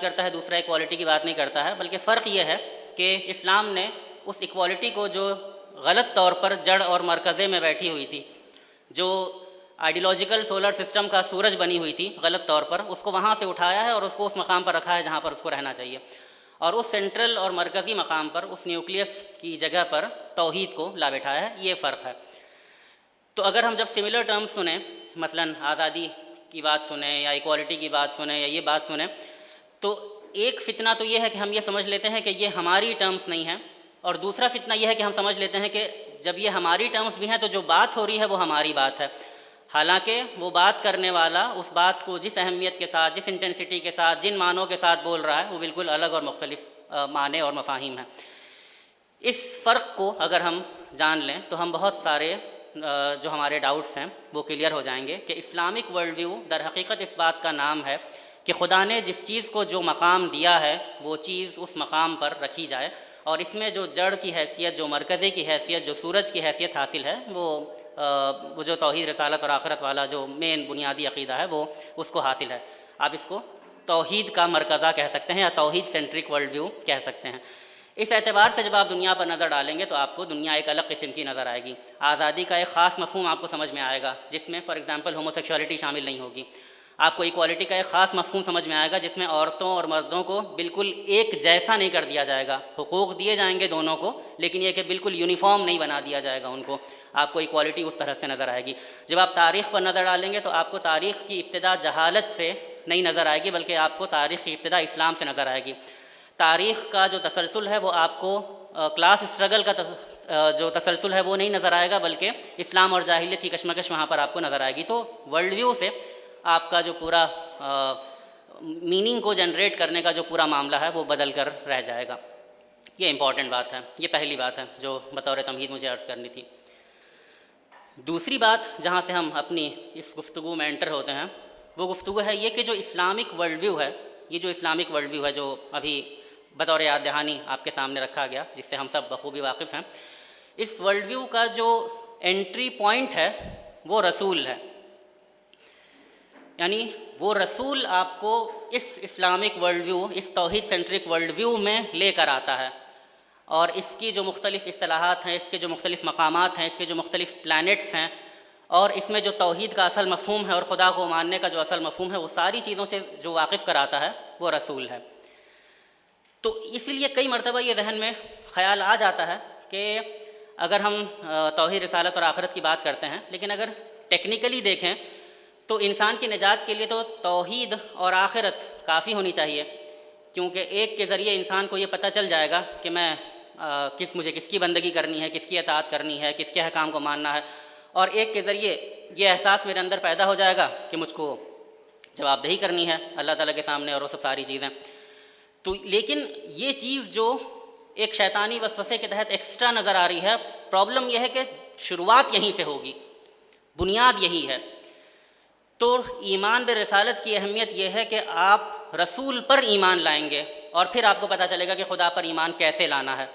کرتا ہے، دوسرا ایکوالٹی کی بات نہیں کرتا ہے، بلکہ فرق یہ ہے کہ اسلام نے اس ایکوالٹی کو جو غلط طور پر جڑ اور مرکزے میں بیٹھی ہوئی تھی، جو آئیڈیولوجیکل سولر سسٹم کا سورج بنی ہوئی تھی غلط طور پر، اس کو وہاں سے اٹھایا ہے اور اس کو اس مقام پر رکھا ہے جہاں پر اس کو رہنا چاہیے، اور اس سینٹرل اور مرکزی مقام پر، اس نیوکلیس کی جگہ پر توحید کو لا بٹھایا ہے. یہ فرق ہے. تو اگر ہم جب سملر ٹرمز سنیں، مثلاً آزادی کی بات سنیں یا ایکوالٹی کی بات سنیں یا یہ بات سنیں، تو ایک فتنہ تو یہ ہے کہ ہم یہ سمجھ لیتے ہیں کہ یہ ہماری ٹرمز نہیں ہیں، اور دوسرا فتنہ یہ ہے کہ ہم سمجھ لیتے ہیں کہ جب یہ ہماری ٹرمز بھی ہیں تو جو بات ہو رہی ہے وہ ہماری بات ہے، حالانکہ وہ بات کرنے والا اس بات کو جس اہمیت کے ساتھ، جس انٹینسٹی کے ساتھ، جن معنوں کے ساتھ بول رہا ہے وہ بالکل الگ اور مختلف معنی اور مفاہیم ہیں. اس فرق کو اگر ہم جان لیں تو ہم بہت سارے جو ہمارے ڈاؤٹس ہیں وہ کلیئر ہو جائیں گے کہ اسلامک ورلڈ ویو در حقیقت اس بات کا نام ہے کہ خدا نے جس چیز کو جو مقام دیا ہے وہ چیز اس مقام پر رکھی جائے، اور اس میں جو جڑ کی حیثیت، جو مرکزے کی حیثیت، جو سورج کی حیثیت حاصل ہے، وہ جو توحید، رسالت اور آخرت والا جو مین بنیادی عقیدہ ہے وہ اس کو حاصل ہے. آپ اس کو توحید کا مرکزہ کہہ سکتے ہیں یا توحید سینٹرک ورلڈ ویو کہہ سکتے ہیں. اس اعتبار سے جب آپ دنیا پر نظر ڈالیں گے تو آپ کو دنیا ایک الگ قسم کی نظر آئے گی. آزادی کا ایک خاص مفہوم آپ کو سمجھ میں آئے گا جس میں فار ایگزامپل ہوموسیکشوالٹی شامل نہیں ہوگی. آپ کو ایکوالٹی کا ایک خاص مفہوم سمجھ میں آئے گا جس میں عورتوں اور مردوں کو بالکل ایک جیسا نہیں کر دیا جائے گا. حقوق دیے جائیں گے دونوں کو، لیکن یہ کہ بالکل یونیفارم نہیں بنا دیا جائے گا ان کو. آپ کو ایکوالٹی اس طرح سے نظر آئے گی. جب آپ تاریخ پر نظر ڈالیں گے تو آپ کو تاریخ کی ابتدا جہالت سے نہیں نظر آئے گی، بلکہ آپ کو تاریخ کی ابتدا اسلام سے نظر آئے گی. تاریخ کا جو تسلسل ہے وہ آپ کو کلاس اسٹرگل کا جو تسلسل ہے وہ نہیں نظر آئے گا، بلکہ اسلام اور جاہلیت کی کشمکش وہاں پر آپ کو نظر آئے گی. تو ورلڈ ویو سے آپ کا جو پورا میننگ کو جنریٹ کرنے کا جو پورا معاملہ ہے وہ بدل کر رہ جائے گا. یہ امپورٹنٹ بات ہے. یہ پہلی بات ہے جو بطور تمہید مجھے عرض کرنی تھی. دوسری بات جہاں سے ہم اپنی اس گفتگو میں انٹر ہوتے ہیں وہ گفتگو ہے یہ کہ جو اسلامک ورلڈ ویو ہے، یہ جو اسلامک ورلڈ ویو ہے جو ابھی بطور یاد دہانی آپ کے سامنے رکھا گیا، جس سے ہم سب بخوبی واقف ہیں، اس ورلڈ ویو کا جو انٹری پوائنٹ ہے وہ رسول ہے. یعنی وہ رسول آپ کو اس اسلامک ورلڈ ویو، اس توحید سینٹرک ورلڈ ویو میں لے کر آتا ہے، اور اس کی جو مختلف اصطلاحات ہیں، اس کے جو مختلف مقامات ہیں، اس کے جو مختلف پلانٹس ہیں، اور اس میں جو توحید کا اصل مفہوم ہے اور خدا کو ماننے کا جو اصل مفہوم ہے، وہ ساری چیزوں سے جو واقف کراتا ہے وہ رسول ہے. تو اسی لیے کئی مرتبہ یہ ذہن میں خیال آ جاتا ہے کہ اگر ہم توحید، رسالت اور آخرت کی بات کرتے ہیں، لیکن اگر ٹیکنیکلی دیکھیں تو انسان کی نجات کے لیے تو توحید اور آخرت کافی ہونی چاہیے، کیونکہ ایک کے ذریعے انسان کو یہ پتہ چل جائے گا کہ مجھے کس کی بندگی کرنی ہے، کس کی اطاعت کرنی ہے، کس کے احکام کو ماننا ہے، اور ایک کے ذریعے یہ احساس میرے اندر پیدا ہو جائے گا کہ مجھ کو جواب دہی کرنی ہے اللہ تعالیٰ کے سامنے اور وہ سب ساری چیزیں. تو لیکن یہ چیز جو ایک شیطانی وسوسے کے تحت ایکسٹرا نظر آ رہی ہے، پرابلم یہ ہے کہ شروعات یہیں سے ہوگی، بنیاد یہی ہے. تو ایمان بالرسالت کی اہمیت یہ ہے کہ آپ رسول پر ایمان لائیں گے اور پھر آپ کو پتہ چلے گا کہ خدا پر ایمان کیسے لانا ہے،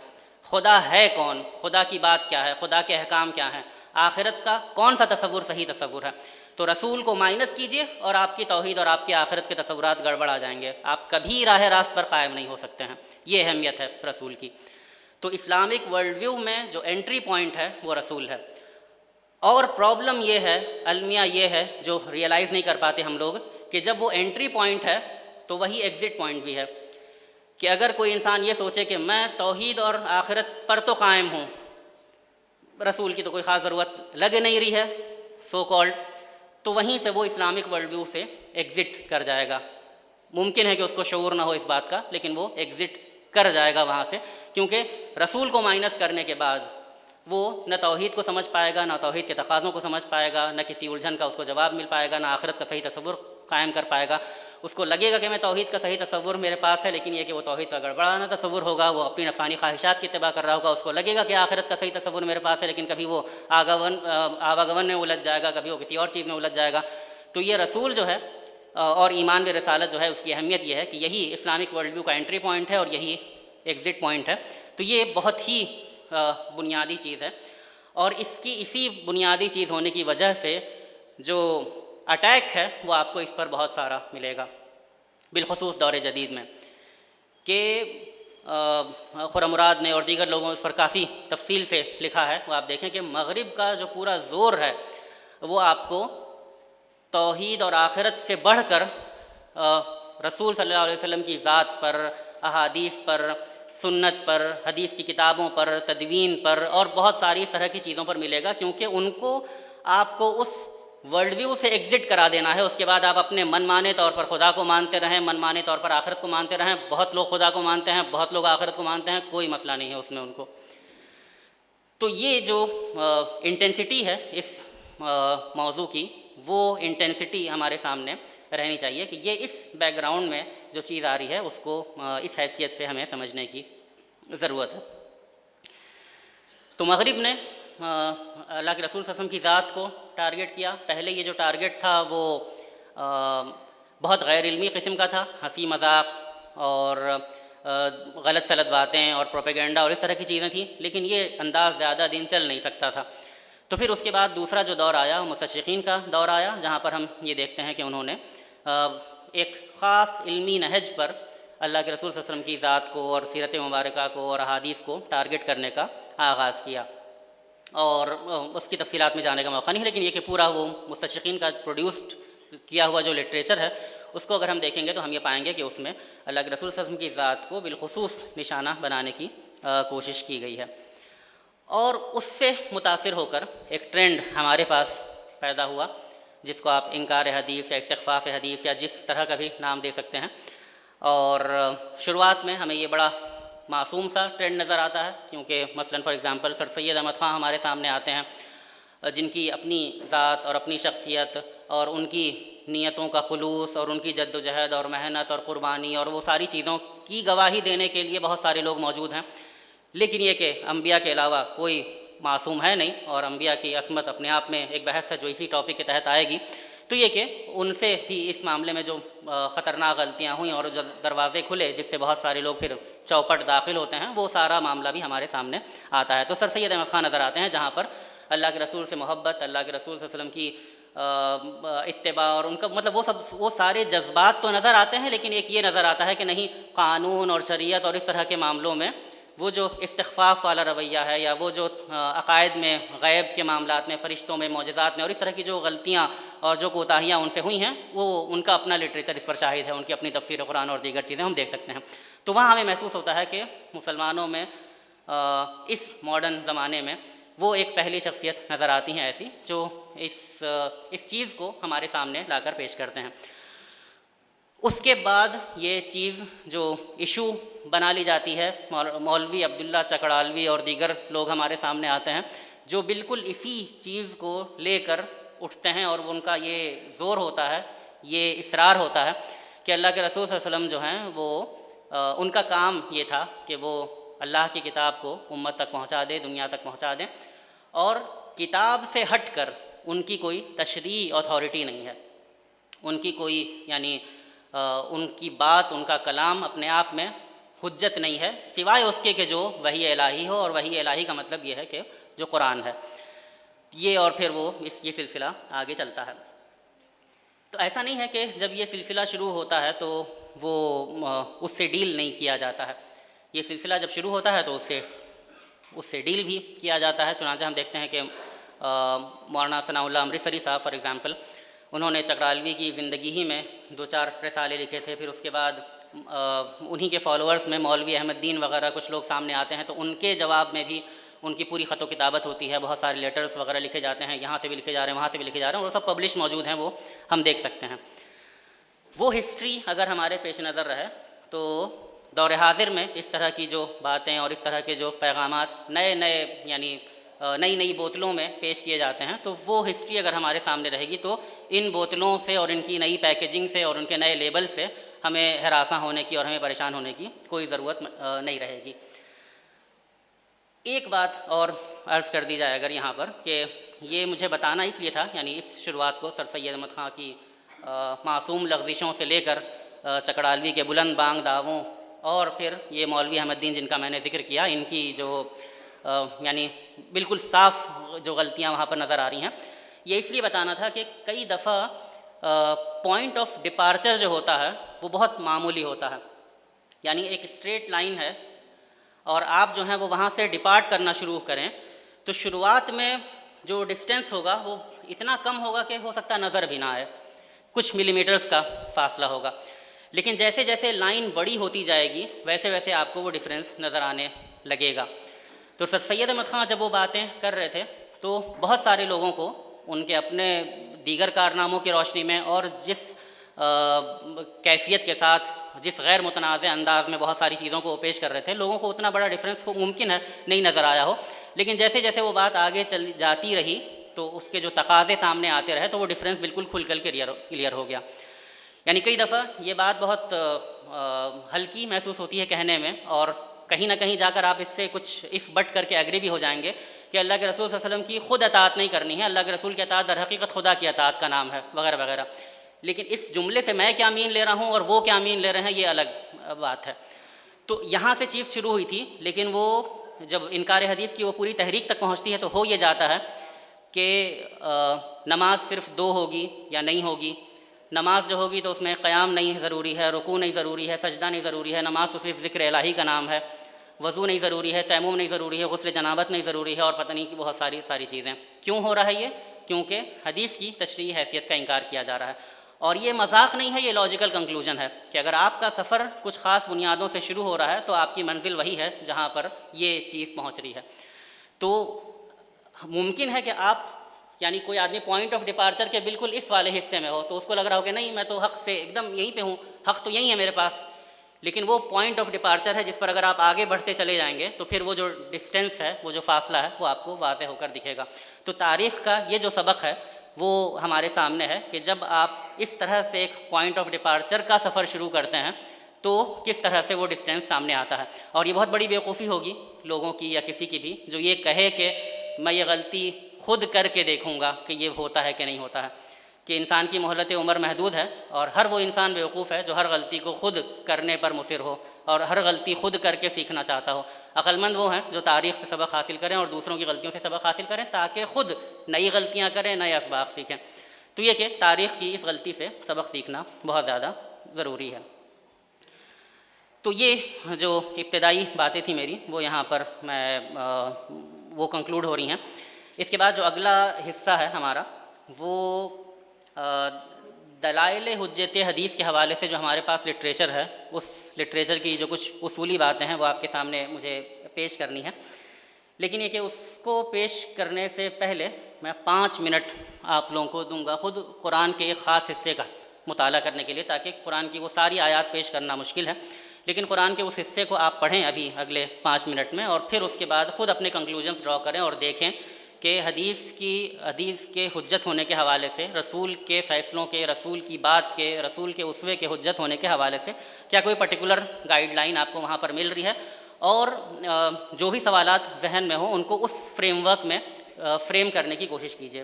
خدا ہے کون، خدا کی بات کیا ہے، خدا کے احکام کیا ہیں، آخرت کا کون سا تصور صحیح تصور ہے. تو رسول کو مائنس کیجئے اور آپ کی توحید اور آپ کی آخرت کے تصورات گڑبڑ آ جائیں گے، آپ کبھی راہ راست پر قائم نہیں ہو سکتے ہیں. یہ اہمیت ہے رسول کی. تو اسلامک ورلڈ ویو میں جو انٹری پوائنٹ ہے وہ رسول ہے. اور پرابلم یہ ہے، المیہ یہ ہے جو ریئلائز نہیں کر پاتے ہم لوگ، کہ جب وہ انٹری پوائنٹ ہے تو وہی ایگزٹ پوائنٹ بھی ہے. کہ اگر کوئی انسان یہ سوچے کہ میں توحید اور آخرت پر تو قائم ہوں، رسول کی تو کوئی خاص ضرورت لگ نہیں رہی ہے سو کالڈ، تو وہیں سے وہ اسلامک ورلڈ ویو سے ایگزٹ کر جائے گا. ممکن ہے کہ اس کو شعور نہ ہو اس بات کا، لیکن وہ ایگزٹ کر جائے گا وہاں سے، کیونکہ رسول کو مائنس کرنے کے بعد وہ نہ توحید کو سمجھ پائے گا، نہ توحید کے تقاضوں کو سمجھ پائے گا، نہ کسی الجھن کا اس کو جواب مل پائے گا، نہ آخرت کا صحیح تصور قائم کر پائے گا. اس کو لگے گا کہ میں توحید کا صحیح تصور میرے پاس ہے، لیکن یہ کہ وہ توحید کا گڑبڑانا تصور ہوگا، وہ اپنی نفسانی خواہشات کی اتباع کر رہا ہوگا. اس کو لگے گا کہ آخرت کا صحیح تصور میرے پاس ہے، لیکن کبھی وہ آواگمن میں الجھ جائے گا، کبھی وہ کسی اور چیز میں الجھ جائے گا. تو یہ رسول جو ہے اور ایمان بالرسالت جو ہے، اس کی اہمیت یہ ہے کہ یہی اسلامک ورلڈ ویو کا انٹری پوائنٹ ہے اور یہی ایگزٹ پوائنٹ ہے. تو یہ بہت ہی بنیادی چیز ہے، اور اسی بنیادی چیز ہونے کی وجہ سے جو اٹیک ہے وہ آپ کو اس پر بہت سارا ملے گا. بالخصوص دور جدید میں، کہ خرم مراد نے اور دیگر لوگوں اس پر کافی تفصیل سے لکھا ہے۔ وہ آپ دیکھیں کہ مغرب کا جو پورا زور ہے وہ آپ کو توحید اور آخرت سے بڑھ کر رسول صلی اللہ علیہ وسلم کی ذات پر، احادیث پر، سنت پر، حدیث کی کتابوں پر، تدوین پر اور بہت ساری اس طرح کی چیزوں پر ملے گا، کیونکہ ان کو آپ کو اس ورلڈ ویو سے ایگزٹ کرا دینا ہے۔ اس کے بعد آپ اپنے من مانے طور پر خدا کو مانتے رہیں، من مانے طور پر آخرت کو مانتے رہیں۔ بہت لوگ خدا کو مانتے ہیں، بہت لوگ آخرت کو مانتے ہیں، کوئی مسئلہ نہیں ہے اس میں ان کو۔ تو یہ جو انٹینسٹی ہے اس موضوع کی، وہ انٹینسٹی ہمارے سامنے رہنی چاہیے کہ یہ اس بیک گراؤنڈ میں جو چیز آ رہی ہے اس کو اس حیثیت سے ہمیں سمجھنے کی ضرورت ہے۔ تو مغرب نے اللہ کے رسول صلی اللہ علیہ وسلم کی ذات کو ٹارگٹ کیا۔ پہلے یہ جو ٹارگٹ تھا وہ بہت غیر علمی قسم کا تھا، ہنسی مذاق اور غلط سلط باتیں اور پروپیگنڈا اور اس طرح کی چیزیں تھیں، لیکن یہ انداز زیادہ دن چل نہیں سکتا تھا۔ تو پھر اس کے بعد دوسرا جو دور آیا وہ مستشرقین کا دور آیا، جہاں پر ہم یہ دیکھتے ہیں کہ انہوں نے ایک خاص علمی نہج پر اللہ کے رسول صلی اللہ علیہ وسلم کی ذات کو اور سیرت مبارکہ کو اور احادیث کو ٹارگٹ کرنے کا آغاز کیا، اور اس کی تفصیلات میں جانے کا موقع نہیں، لیکن یہ کہ پورا وہ مستشرقین کا پروڈیوسڈ کیا ہوا جو لٹریچر ہے اس کو اگر ہم دیکھیں گے تو ہم یہ پائیں گے کہ اس میں اللہ کے رسول صلی اللہ علیہ وسلم کی ذات کو بالخصوص نشانہ بنانے کی کوشش کی گئی ہے۔ اور اس سے متاثر ہو کر ایک ٹرینڈ ہمارے پاس پیدا ہوا، جس کو آپ انکار حدیث یا استخفاف حدیث یا جس طرح کا بھی نام دے سکتے ہیں۔ اور شروعات میں ہمیں یہ بڑا معصوم سا ٹرینڈ نظر آتا ہے، کیونکہ مثلاً فار ایگزامپل سر سید احمد خان ہمارے سامنے آتے ہیں، جن کی اپنی ذات اور اپنی شخصیت اور ان کی نیتوں کا خلوص اور ان کی جد و جہد اور محنت اور قربانی اور وہ ساری چیزوں کی گواہی دینے کے لیے بہت سارے لوگ موجود ہیں، لیکن یہ کہ انبیاء کے علاوہ کوئی معصوم ہے نہیں، اور انبیاء کی عصمت اپنے آپ میں ایک بحث ہے جو اسی ٹاپک کے تحت آئے گی۔ تو یہ کہ ان سے بھی اس معاملے میں جو خطرناک غلطیاں ہوئیں اور جو دروازے کھلے جس سے بہت سارے لوگ پھر چوپٹ داخل ہوتے ہیں، وہ سارا معاملہ بھی ہمارے سامنے آتا ہے۔ تو سر سید احمد خان نظر آتے ہیں جہاں پر اللہ کے رسول سے محبت، اللہ کے رسول صلی اللہ علیہ وسلم کی اتباع اور ان کا مطلب وہ سارے جذبات تو نظر آتے ہیں، لیکن ایک یہ نظر آتا ہے کہ نہیں، قانون اور شریعت اور اس طرح کے معاملوں میں وہ جو استخفاف والا رویہ ہے، یا وہ جو عقائد میں غیب کے معاملات میں، فرشتوں میں، معجزات میں اور اس طرح کی جو غلطیاں اور جو کوتاہیاں ان سے ہوئی ہیں، وہ ان کا اپنا لٹریچر اس پر شاہد ہے، ان کی اپنی تفسیر قرآن اور دیگر چیزیں ہم دیکھ سکتے ہیں۔ تو وہاں ہمیں محسوس ہوتا ہے کہ مسلمانوں میں اس ماڈرن زمانے میں وہ ایک پہلی شخصیت نظر آتی ہیں ایسی جو اس چیز کو ہمارے سامنے لا کر پیش کرتے ہیں۔ اس کے بعد یہ چیز جو ایشو بنا لی جاتی ہے، مولوی عبداللہ چکڑالوی اور دیگر لوگ ہمارے سامنے آتے ہیں جو بالکل اسی چیز کو لے کر اٹھتے ہیں، اور ان کا یہ زور ہوتا ہے، یہ اصرار ہوتا ہے کہ اللہ کے رسول صلی اللہ علیہ وسلم جو ہیں وہ ان کا کام یہ تھا کہ وہ اللہ کی کتاب کو امت تک پہنچا دے، دنیا تک پہنچا دیں، اور کتاب سے ہٹ کر ان کی کوئی تشریع اتھارٹی نہیں ہے، ان کی کوئی یعنی ان کی بات، ان کا کلام اپنے آپ میں حجت نہیں ہے، سوائے اس کے کہ جو وحی الہی ہو، اور وحی الہی کا مطلب یہ ہے کہ جو قرآن ہے یہ، اور پھر وہ یہ سلسلہ آگے چلتا ہے۔ تو ایسا نہیں ہے کہ جب یہ سلسلہ شروع ہوتا ہے تو وہ اس سے ڈیل نہیں کیا جاتا ہے، یہ سلسلہ جب شروع ہوتا ہے تو اس سے ڈیل بھی کیا جاتا ہے۔ چنانچہ ہم دیکھتے ہیں کہ مولانا ثناء اللہ امرتسری صاحب فار ایگزامپل، انہوں نے چکڑالوی کی زندگی ہی میں 2-4 رسالے لکھے تھے، پھر اس کے بعد انہی کے فالوورز میں مولوی احمد دین وغیرہ کچھ لوگ سامنے آتے ہیں، تو ان کے جواب میں بھی ان کی پوری خط و کتابت ہوتی ہے، بہت سارے لیٹرز وغیرہ لکھے جاتے ہیں، یہاں سے بھی لکھے جا رہے ہیں، وہاں سے بھی لکھے جا رہے ہیں، اور وہ سب پبلش موجود ہیں، وہ ہم دیکھ سکتے ہیں۔ وہ ہسٹری اگر ہمارے پیش نظر رہے تو دور حاضر میں اس طرح کی جو باتیں اور اس طرح کے جو پیغامات نئی نئی بوتلوں میں پیش کیے جاتے ہیں، تو وہ ہسٹری اگر ہمارے سامنے رہے گی تو ان بوتلوں سے اور ان کی نئی پیکیجنگ سے اور ان کے نئے لیبل سے ہمیں ہراساں ہونے کی اور ہمیں پریشان ہونے کی کوئی ضرورت نہیں رہے گی۔ ایک بات اور عرض کر دی جائے اگر یہاں پر، کہ یہ مجھے بتانا اس لیے تھا، یعنی اس شروعات کو سر سید احمد خان کی معصوم لغزشوں سے لے کر چکڑالوی کے بلند بانگ دعووں، اور پھر یہ مولوی احمد دین جن کا میں نے ذکر کیا، ان کی جو یعنی بالکل صاف جو غلطیاں وہاں پر نظر آ رہی ہیں، یہ اس لیے بتانا تھا کہ کئی دفعہ پوائنٹ آف ڈپارچر جو ہوتا ہے وہ بہت معمولی ہوتا ہے، یعنی ایک اسٹریٹ لائن ہے اور آپ جو ہیں وہ وہاں سے ڈپارٹ کرنا شروع کریں تو شروعات میں جو ڈسٹینس ہوگا وہ اتنا کم ہوگا کہ ہو سکتا ہے نظر بھی نہ آئے، کچھ ملی میٹرز کا فاصلہ ہوگا، لیکن جیسے جیسے لائن بڑی ہوتی جائے گی ویسے ویسے آپ کو وہ ڈفرینس نظر آنے لگے گا۔ تو سر سید احمد خاں جب وہ باتیں کر رہے تھے تو بہت سارے لوگوں کو ان کے اپنے دیگر کارناموں کی روشنی میں اور جس کیفیت کے ساتھ جس غیر متنازع انداز میں بہت ساری چیزوں کو وہ پیش کر رہے تھے، لوگوں کو اتنا بڑا ڈفرینس ممکن ہے نہیں نظر آیا ہو، لیکن جیسے جیسے وہ بات آگے چل جاتی رہی تو اس کے جو تقاضے سامنے آتے رہے تو وہ ڈفرینس بالکل کھل کر کے کلیئر ہو گیا۔ یعنی کئی دفعہ یہ بات بہت ہلکی محسوس ہوتی ہے کہنے میں، اور کہیں نہ کہیں جا کر آپ اس سے کچھ اف بٹ کر کے ایگری بھی ہو جائیں گے کہ اللہ کے رسول صلی اللہ علیہ وسلم کی خود اطاعت نہیں کرنی ہے، اللہ کے رسول کی اطاعت در حقیقت خدا کی اطاعت کا نام ہے وغیرہ وغیرہ، لیکن اس جملے سے میں کیا مین لے رہا ہوں اور وہ کیا مین لے رہے ہیں یہ الگ بات ہے۔ تو یہاں سے چیز شروع ہوئی تھی، لیکن وہ جب انکار حدیث کی وہ پوری تحریک تک پہنچتی ہے تو ہو یہ جاتا ہے کہ نماز صرف 2 ہوگی یا نہیں ہوگی، نماز جو ہوگی تو اس میں قیام نہیں ضروری ہے، رکوع نہیں ضروری ہے، سجدہ نہیں ضروری ہے، نماز تو صرف ذکر الہی کا نام ہے، وضو نہیں ضروری ہے، تیمم نہیں ضروری ہے، غسل جنابت نہیں ضروری ہے، اور پتہ نہیں کہ بہت ساری چیزیں۔ کیوں ہو رہا ہے یہ؟ کیونکہ حدیث کی تشریعی حیثیت کا انکار کیا جا رہا ہے، اور یہ مذاق نہیں ہے، یہ لاجیکل کنکلوژن ہے کہ اگر آپ کا سفر کچھ خاص بنیادوں سے شروع ہو رہا ہے تو آپ کی منزل وہی ہے جہاں پر یہ چیز پہنچ رہی ہے۔ تو ممکن ہے کہ آپ یعنی کوئی آدمی پوائنٹ آف ڈپارچر کے بالکل اس والے حصے میں ہو تو اس کو لگ رہا ہو کہ نہیں میں تو حق سے ایک دم یہیں پہ ہوں، حق تو یہیں ہے میرے پاس، لیکن وہ پوائنٹ آف ڈپارچر ہے جس پر اگر آپ آگے بڑھتے چلے جائیں گے تو پھر وہ جو ڈسٹینس ہے، وہ جو فاصلہ ہے وہ آپ کو واضح ہو کر دکھے گا۔ تو تاریخ کا یہ جو سبق ہے وہ ہمارے سامنے ہے کہ جب آپ اس طرح سے ایک پوائنٹ آف ڈپارچر کا سفر شروع کرتے ہیں تو کس طرح سے وہ ڈسٹینس سامنے آتا ہے، اور یہ بہت بڑی بیوقوفی ہوگی لوگوں کی یا کسی کی بھی جو یہ کہے کہ میں یہ غلطی خود کر کے دیکھوں گا کہ یہ ہوتا ہے کہ نہیں ہوتا ہے، کہ انسان کی مہلت عمر محدود ہے اور ہر وہ انسان بیوقوف ہے جو ہر غلطی کو خود کرنے پر مصر ہو اور ہر غلطی خود کر کے سیکھنا چاہتا ہو۔ عقل مند وہ ہیں جو تاریخ سے سبق حاصل کریں اور دوسروں کی غلطیوں سے سبق حاصل کریں تاکہ خود نئی غلطیاں کریں، نئے اسباق سیکھیں۔ تو یہ کہ تاریخ کی اس غلطی سے سبق سیکھنا بہت زیادہ ضروری ہے۔ تو یہ جو ابتدائی باتیں تھیں میری وہ یہاں پر وہ کنکلوڈ ہو رہی ہیں۔ اس کے بعد جو اگلا حصہ ہے ہمارا وہ دلائل حجت حدیث کے حوالے سے جو ہمارے پاس لٹریچر ہے اس لٹریچر کی جو کچھ اصولی باتیں ہیں وہ آپ کے سامنے مجھے پیش کرنی ہے، لیکن یہ کہ اس کو پیش کرنے سے پہلے میں 5 منٹ آپ لوگوں کو دوں گا خود قرآن کے ایک خاص حصے کا مطالعہ کرنے کے لیے، تاکہ قرآن کی وہ ساری آیات پیش کرنا مشکل ہے، لیکن قرآن کے اس حصے کو آپ پڑھیں ابھی اگلے 5 منٹ میں، اور پھر اس کے بعد خود اپنے کنکلوژنز ڈرا کریں اور دیکھیں کہ حدیث کے حجت ہونے کے حوالے سے، رسول کے فیصلوں کے، رسول کی بات کے، رسول کے اسوے کے حجت ہونے کے حوالے سے کیا کوئی پرٹیکولر گائیڈ لائن آپ کو وہاں پر مل رہی ہے، اور جو بھی سوالات ذہن میں ہوں ان کو اس فریم ورک میں فریم کرنے کی کوشش کیجیے۔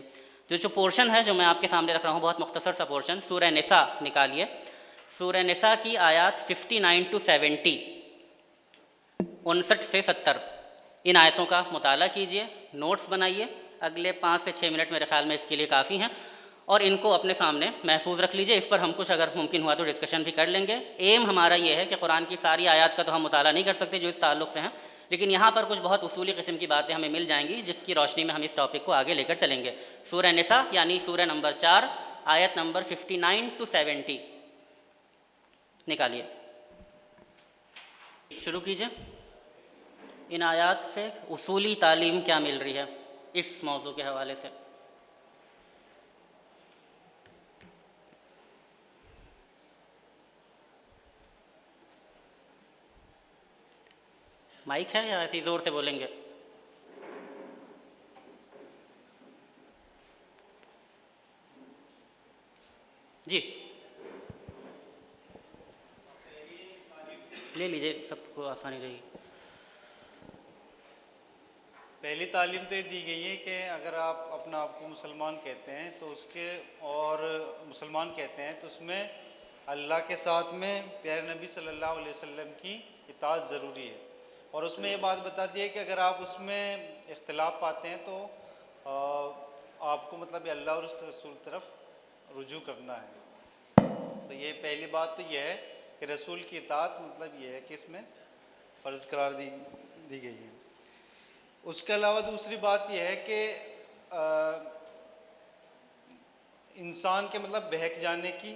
جو پورشن ہے جو میں آپ کے سامنے رکھ رہا ہوں بہت مختصر سا پورشن، سورہ نساء نکالیے، سورہ نساء کی آیات 59 to 70، 59 سے 70، ان آیتوں کا مطالعہ کیجیے، نوٹس بنائیے، اگلے 5 سے 6 منٹ میرے خیال میں اس کے لیے کافی ہیں، اور ان کو اپنے سامنے محفوظ رکھ لیجیے۔ اس پر ہم کچھ اگر ممکن ہوا تو ڈسکشن بھی کر لیں گے۔ ایم ہمارا یہ ہے کہ قرآن کی ساری آیات کا تو ہم مطالعہ نہیں کر سکتے جو اس تعلق سے ہیں، لیکن یہاں پر کچھ بہت اصولی قسم کی باتیں ہمیں مل جائیں گی جس کی روشنی میں ہم اس ٹاپک کو آگے لے کر چلیں گے۔ سورہ نساء یعنی سورہ نمبر 4 آیت نمبر 59 to 70 نکالیے، شروع کیجیے۔ ان آیات سے اصولی تعلیم کیا مل رہی ہے اس موضوع کے حوالے سے؟ مائک ہے یا ایسی زور سے بولیں گے؟ جی لے لیجیے، سب کو آسانی رہے گی۔ پہلی تعلیم تو یہ دی گئی ہے کہ اگر آپ اپنا آپ کو مسلمان کہتے ہیں تو اس کے اور مسلمان کہتے ہیں تو اس میں اللہ کے ساتھ میں پیارے نبی صلی اللہ علیہ وسلم کی اطاعت ضروری ہے، اور اس میں یہ بات بتا دی ہے کہ اگر آپ اس میں اختلاف پاتے ہیں تو آپ کو مطلب اللہ اور اس کے رسول کی طرف رجوع کرنا ہے. تو یہ پہلی بات تو یہ ہے کہ رسول کی اطاعت مطلب یہ ہے کہ اس میں فرض قرار دی گئی ہے. اس کے علاوہ دوسری بات یہ ہے کہ انسان کے مطلب بہک جانے کی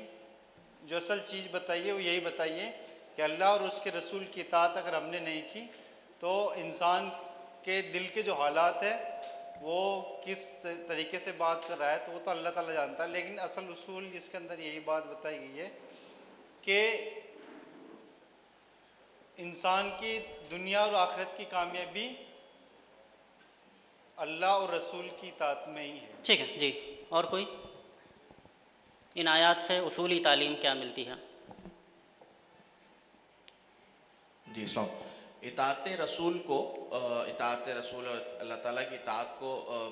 جو اصل چیز بتائیے وہ یہی بتائیے کہ اللہ اور اس کے رسول کی اطاعت اگر ہم نے نہیں کی تو انسان کے دل کے جو حالات ہیں وہ کس طریقے سے بات کر رہا ہے تو وہ تو اللہ تعالیٰ جانتا ہے. لیکن اصل اصول جس کے اندر یہی بات بتائی گئی ہے کہ انسان کی دنیا اور آخرت کی کامیابی اللہ اور رسول کی اطاعت میں ہی ہے. ٹھیک ہے جی. اور کوئی ان آیات سے اصولی تعلیم کیا ملتی ہے؟ جی السلام. اطاعت رسول کو اطاعت رسول اور اللہ تعالیٰ کی اطاعت کو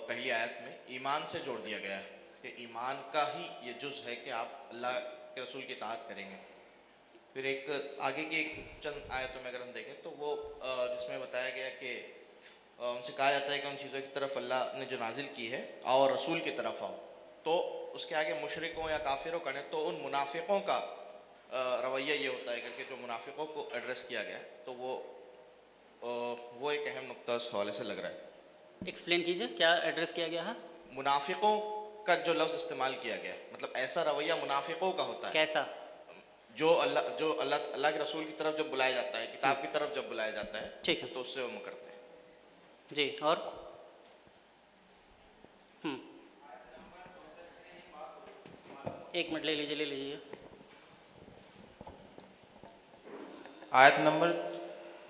پہلی آیت میں ایمان سے جوڑ دیا گیا ہے کہ ایمان کا ہی یہ جز ہے کہ آپ اللہ کے رسول کی اطاعت کریں گے. پھر ایک آگے کی ایک چند آیتوں میں اگر ہم دیکھیں تو وہ جس میں بتایا گیا کہ ان سے کہا جاتا ہے کہ ان چیزوں کی طرف اللہ نے جو نازل کی ہے اور رسول کی طرف آؤ. تو اس کے آگے مشرکوں یا کافروں کا نہیں تو ان منافقوں کا رویہ یہ ہوتا ہے کہ جو منافقوں کو ایڈریس کیا گیا ہے تو وہ ایک اہم نقطہ اس حوالے سے لگ رہا ہے. ایکسپلین کیجئے کیا ایڈریس کیا گیا ہے؟ منافقوں کا جو لفظ استعمال کیا گیا ہے مطلب ایسا رویہ منافقوں کا ہوتا ہے کیسا؟ جو اللہ کے رسول کی طرف جب بلایا جاتا ہے کتاب کی طرف جب بلایا جاتا ہے ٹھیک ہے تو اس سے وہ مکرتے ہیں. جی. اور ایک منٹ لے لیجیے. آیت نمبر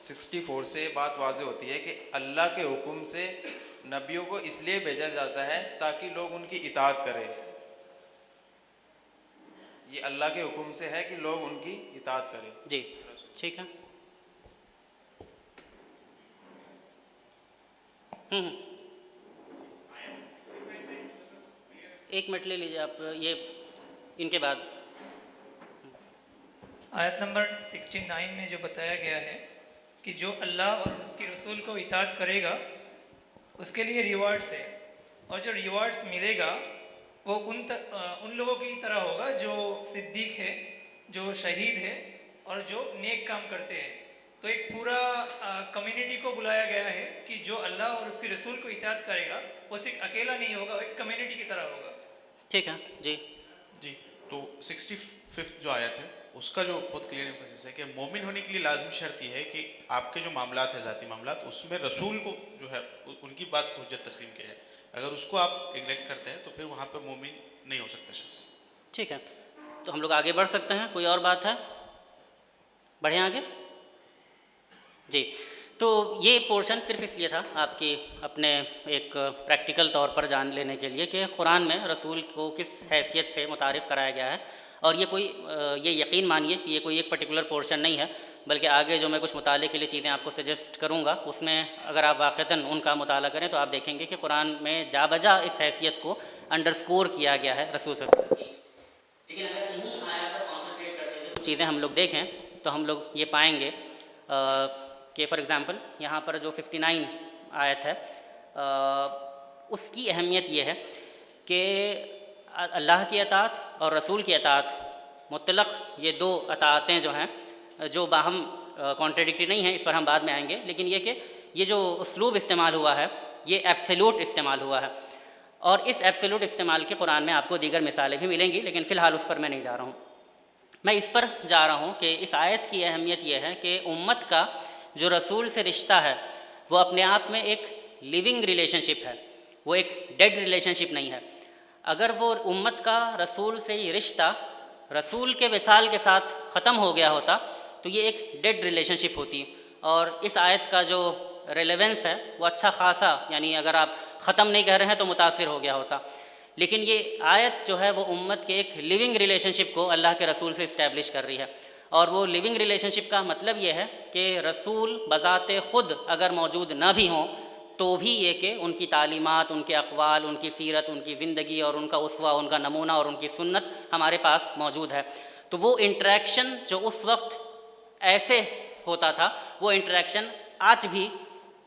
64 سے بات واضح ہوتی ہے کہ اللہ کے حکم سے نبیوں کو اس لیے بھیجا جاتا ہے تاکہ لوگ ان کی اطاعت کریں. یہ اللہ کے حکم سے ہے کہ لوگ ان کی اطاعت کریں. جی ٹھیک ہے. ایک منٹ لے لیجیے آپ. یہ ان کے بعد آیت نمبر 69 میں جو بتایا گیا ہے کہ جو اللہ اور اس کی رسول کو اطاعت کرے گا اس کے لیے ریوارڈز ہے اور جو ریوارڈز ملے گا وہ ان لوگوں کی طرح ہوگا جو صدیق ہے جو شہید ہے اور جو نیک کام کرتے ہیں. تو ایک پورا کمیونٹی کو بلایا گیا ہے کہ جو اللہ اور اس کی رسول کو اطاعت کرے گا وہ صرف اکیلا نہیں ہوگا, وہ ایک کمیونٹی کی طرح ہوگا. ٹھیک ہے جی. جی تو 65 جو آیت ہے اس کا جو بہت کلیئر ایمفیسس ہے کہ مومن ہونے کے لیے لازمی شرط یہ ہے کہ آپ کے جو معاملات ہیں ذاتی معاملات اس میں رسول کو جو ہے ان کی بات کو حجت تسلیم کیا ہے. اگر اس کو آپ اگنیکٹ کرتے ہیں تو پھر وہاں پہ مومن نہیں ہو سکتا شخص. ٹھیک ہے تو ہم لوگ آگے بڑھ سکتے ہیں. کوئی اور بات ہے؟ بڑھیں آگے. جی تو یہ پورشن صرف اس لیے تھا آپ کی اپنے ایک پریکٹیکل طور پر جان لینے کے لیے کہ قرآن میں رسول کو کس حیثیت سے متعارف کرایا گیا ہے. اور یہ یقین مانیے کہ یہ کوئی ایک پرٹیکولر پورشن نہیں ہے بلکہ آگے جو میں کچھ مطالعے کے لیے چیزیں آپ کو سجیسٹ کروں گا اس میں اگر آپ واقعتاً ان کا مطالعہ کریں تو آپ دیکھیں گے کہ قرآن میں جا بجا اس حیثیت کو انڈرسکور کیا گیا ہے رسول صلی اللہ علیہ وسلم. لیکن اگر انہیں آیات پر کانسنٹریٹ کرتے ہوئے کچھ چیزیں ہم لوگ دیکھیں تو ہم لوگ یہ پائیں گے کہ فار ایگزامپل یہاں پر جو 59 آیت ہے اس کی اہمیت یہ ہے کہ اللہ کی اطاعت اور رسول کی اطاعت مطلق یہ دو اطاعتیں جو ہیں جو باہم کانٹریڈکٹری نہیں ہیں, اس پر ہم بعد میں آئیں گے. لیکن یہ کہ یہ جو اسلوب استعمال ہوا ہے یہ ایبسلیوٹ استعمال ہوا ہے اور اس ایبسلیوٹ استعمال کے قرآن میں آپ کو دیگر مثالیں بھی ملیں گی لیکن فی الحال اس پر میں نہیں جا رہا ہوں. میں اس پر جا رہا ہوں کہ اس آیت کی اہمیت یہ ہے کہ امت کا جو رسول سے رشتہ ہے وہ اپنے آپ میں ایک لیونگ ریلیشن شپ ہے, وہ ایک ڈیڈ ریلیشن شپ نہیں ہے. اگر وہ امت کا رسول سے یہ رشتہ رسول کے وصال کے ساتھ ختم ہو گیا ہوتا تو یہ ایک ڈیڈ ریلیشن شپ ہوتی اور اس آیت کا جو ریلیونس ہے وہ اچھا خاصا, یعنی اگر آپ ختم نہیں کہہ رہے ہیں تو متاثر ہو گیا ہوتا. لیکن یہ آیت جو ہے وہ امت کے ایک لیونگ ریلیشن شپ کو اللہ کے رسول سے اسٹیبلش کر رہی ہے اور وہ لیونگ ریلیشن شپ کا مطلب یہ ہے کہ رسول بذات خود اگر موجود نہ بھی ہوں تو بھی یہ کہ ان کی تعلیمات, ان کے اقوال, ان کی سیرت, ان کی زندگی اور ان کا اسوہ, ان کا نمونہ اور ان کی سنت ہمارے پاس موجود ہے. تو وہ انٹریکشن جو اس وقت ایسے ہوتا تھا وہ انٹریکشن آج بھی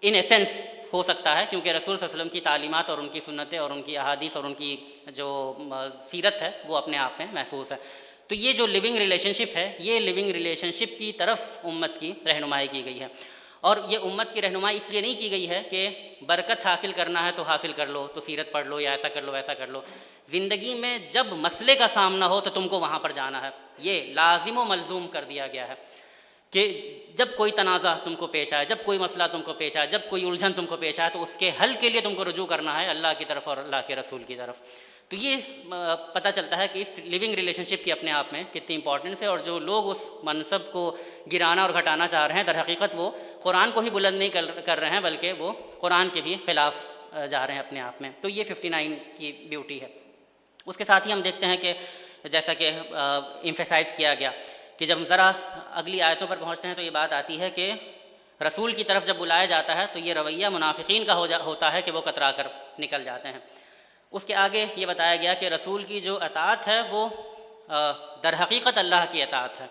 ان ایسنس ہو سکتا ہے کیونکہ رسول صلی اللہ علیہ وسلم کی تعلیمات اور ان کی سنتیں اور ان کی احادیث اور ان کی جو سیرت ہے وہ اپنے آپ میں محفوظ ہے. تو یہ جو لیونگ ریلیشن شپ ہے، یہ لیونگ ریلیشن شپ کی طرف امت کی رہنمائی کی گئی ہے. اور یہ امت کی رہنمائی اس لیے نہیں کی گئی ہے کہ برکت حاصل کرنا ہے تو حاصل کر لو، تو سیرت پڑھ لو یا ایسا کر لو ویسا کر لو. زندگی میں جب مسئلے کا سامنا ہو تو تم کو وہاں پر جانا ہے. یہ لازم و ملزوم کر دیا گیا ہے کہ جب کوئی تنازع تم کو پیش آئے، جب کوئی مسئلہ تم کو پیش آئے، جب کوئی الجھن تم کو پیش آئے تو اس کے حل کے لیے تم کو رجوع کرنا ہے اللہ کی طرف اور اللہ کے رسول کی طرف. تو یہ پتہ چلتا ہے کہ اس لیونگ ریلیشن شپ کی اپنے آپ میں کتنی امپورٹنس ہے. اور جو لوگ اس منصب کو گرانا اور گھٹانا چاہ رہے ہیں، در حقیقت وہ قرآن کو ہی بلند نہیں کر رہے ہیں بلکہ وہ قرآن کے بھی خلاف جا رہے ہیں اپنے آپ میں. تو یہ 59 کی بیوٹی ہے. اس کے ساتھ ہی ہم دیکھتے ہیں کہ جیسا کہ ایمفیسائز کیا گیا کہ جب ذرا اگلی آیتوں پر پہنچتے ہیں تو یہ بات آتی ہے کہ رسول کی طرف جب بلایا جاتا ہے تو یہ رویہ منافقین کا ہوتا ہے کہ وہ کترا کر نکل جاتے ہیں. اس کے آگے یہ بتایا گیا کہ رسول کی جو اطاعت ہے وہ در حقیقت اللہ کی اطاعت ہے.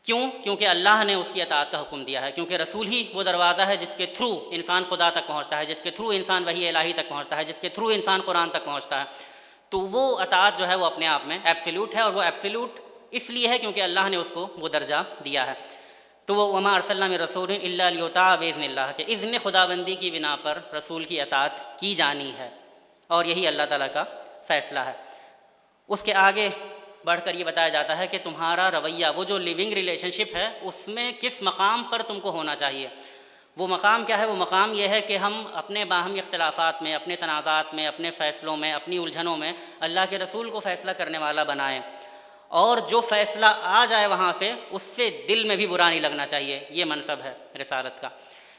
کیوں؟ کیونکہ اللہ نے اس کی اطاعت کا حکم دیا ہے، کیونکہ رسول ہی وہ دروازہ ہے جس کے تھرو انسان خدا تک پہنچتا ہے، جس کے تھرو انسان وحی الہی تک پہنچتا ہے، جس کے تھرو انسان قرآن تک پہنچتا ہے. تو وہ اطاعت جو ہے وہ اپنے آپ میں ایبسلیوٹ ہے، اور وہ ایبسلیوٹ اس لیے ہے کیونکہ اللہ نے اس کو وہ درجہ دیا ہے. تو وہ وما ارسلنا من رسول الا لیطاع باذن اللہ، کہ اذن خداوندی کی بنا پر رسول کی اطاعت کی جانی ہے، اور یہی اللہ تعالیٰ کا فیصلہ ہے. اس کے آگے بڑھ کر یہ بتایا جاتا ہے کہ تمہارا رویہ، وہ جو لیونگ ریلیشن شپ ہے اس میں کس مقام پر تم کو ہونا چاہیے. وہ مقام کیا ہے؟ وہ مقام یہ ہے کہ ہم اپنے باہمی اختلافات میں، اپنے تنازعات میں، اپنے فیصلوں میں، اپنی الجھنوں میں اللہ کے رسول کو فیصلہ کرنے والا بنائیں، اور جو فیصلہ آ جائے وہاں سے اس سے دل میں بھی برا نہیں لگنا چاہیے. یہ منصب ہے رسالت کا.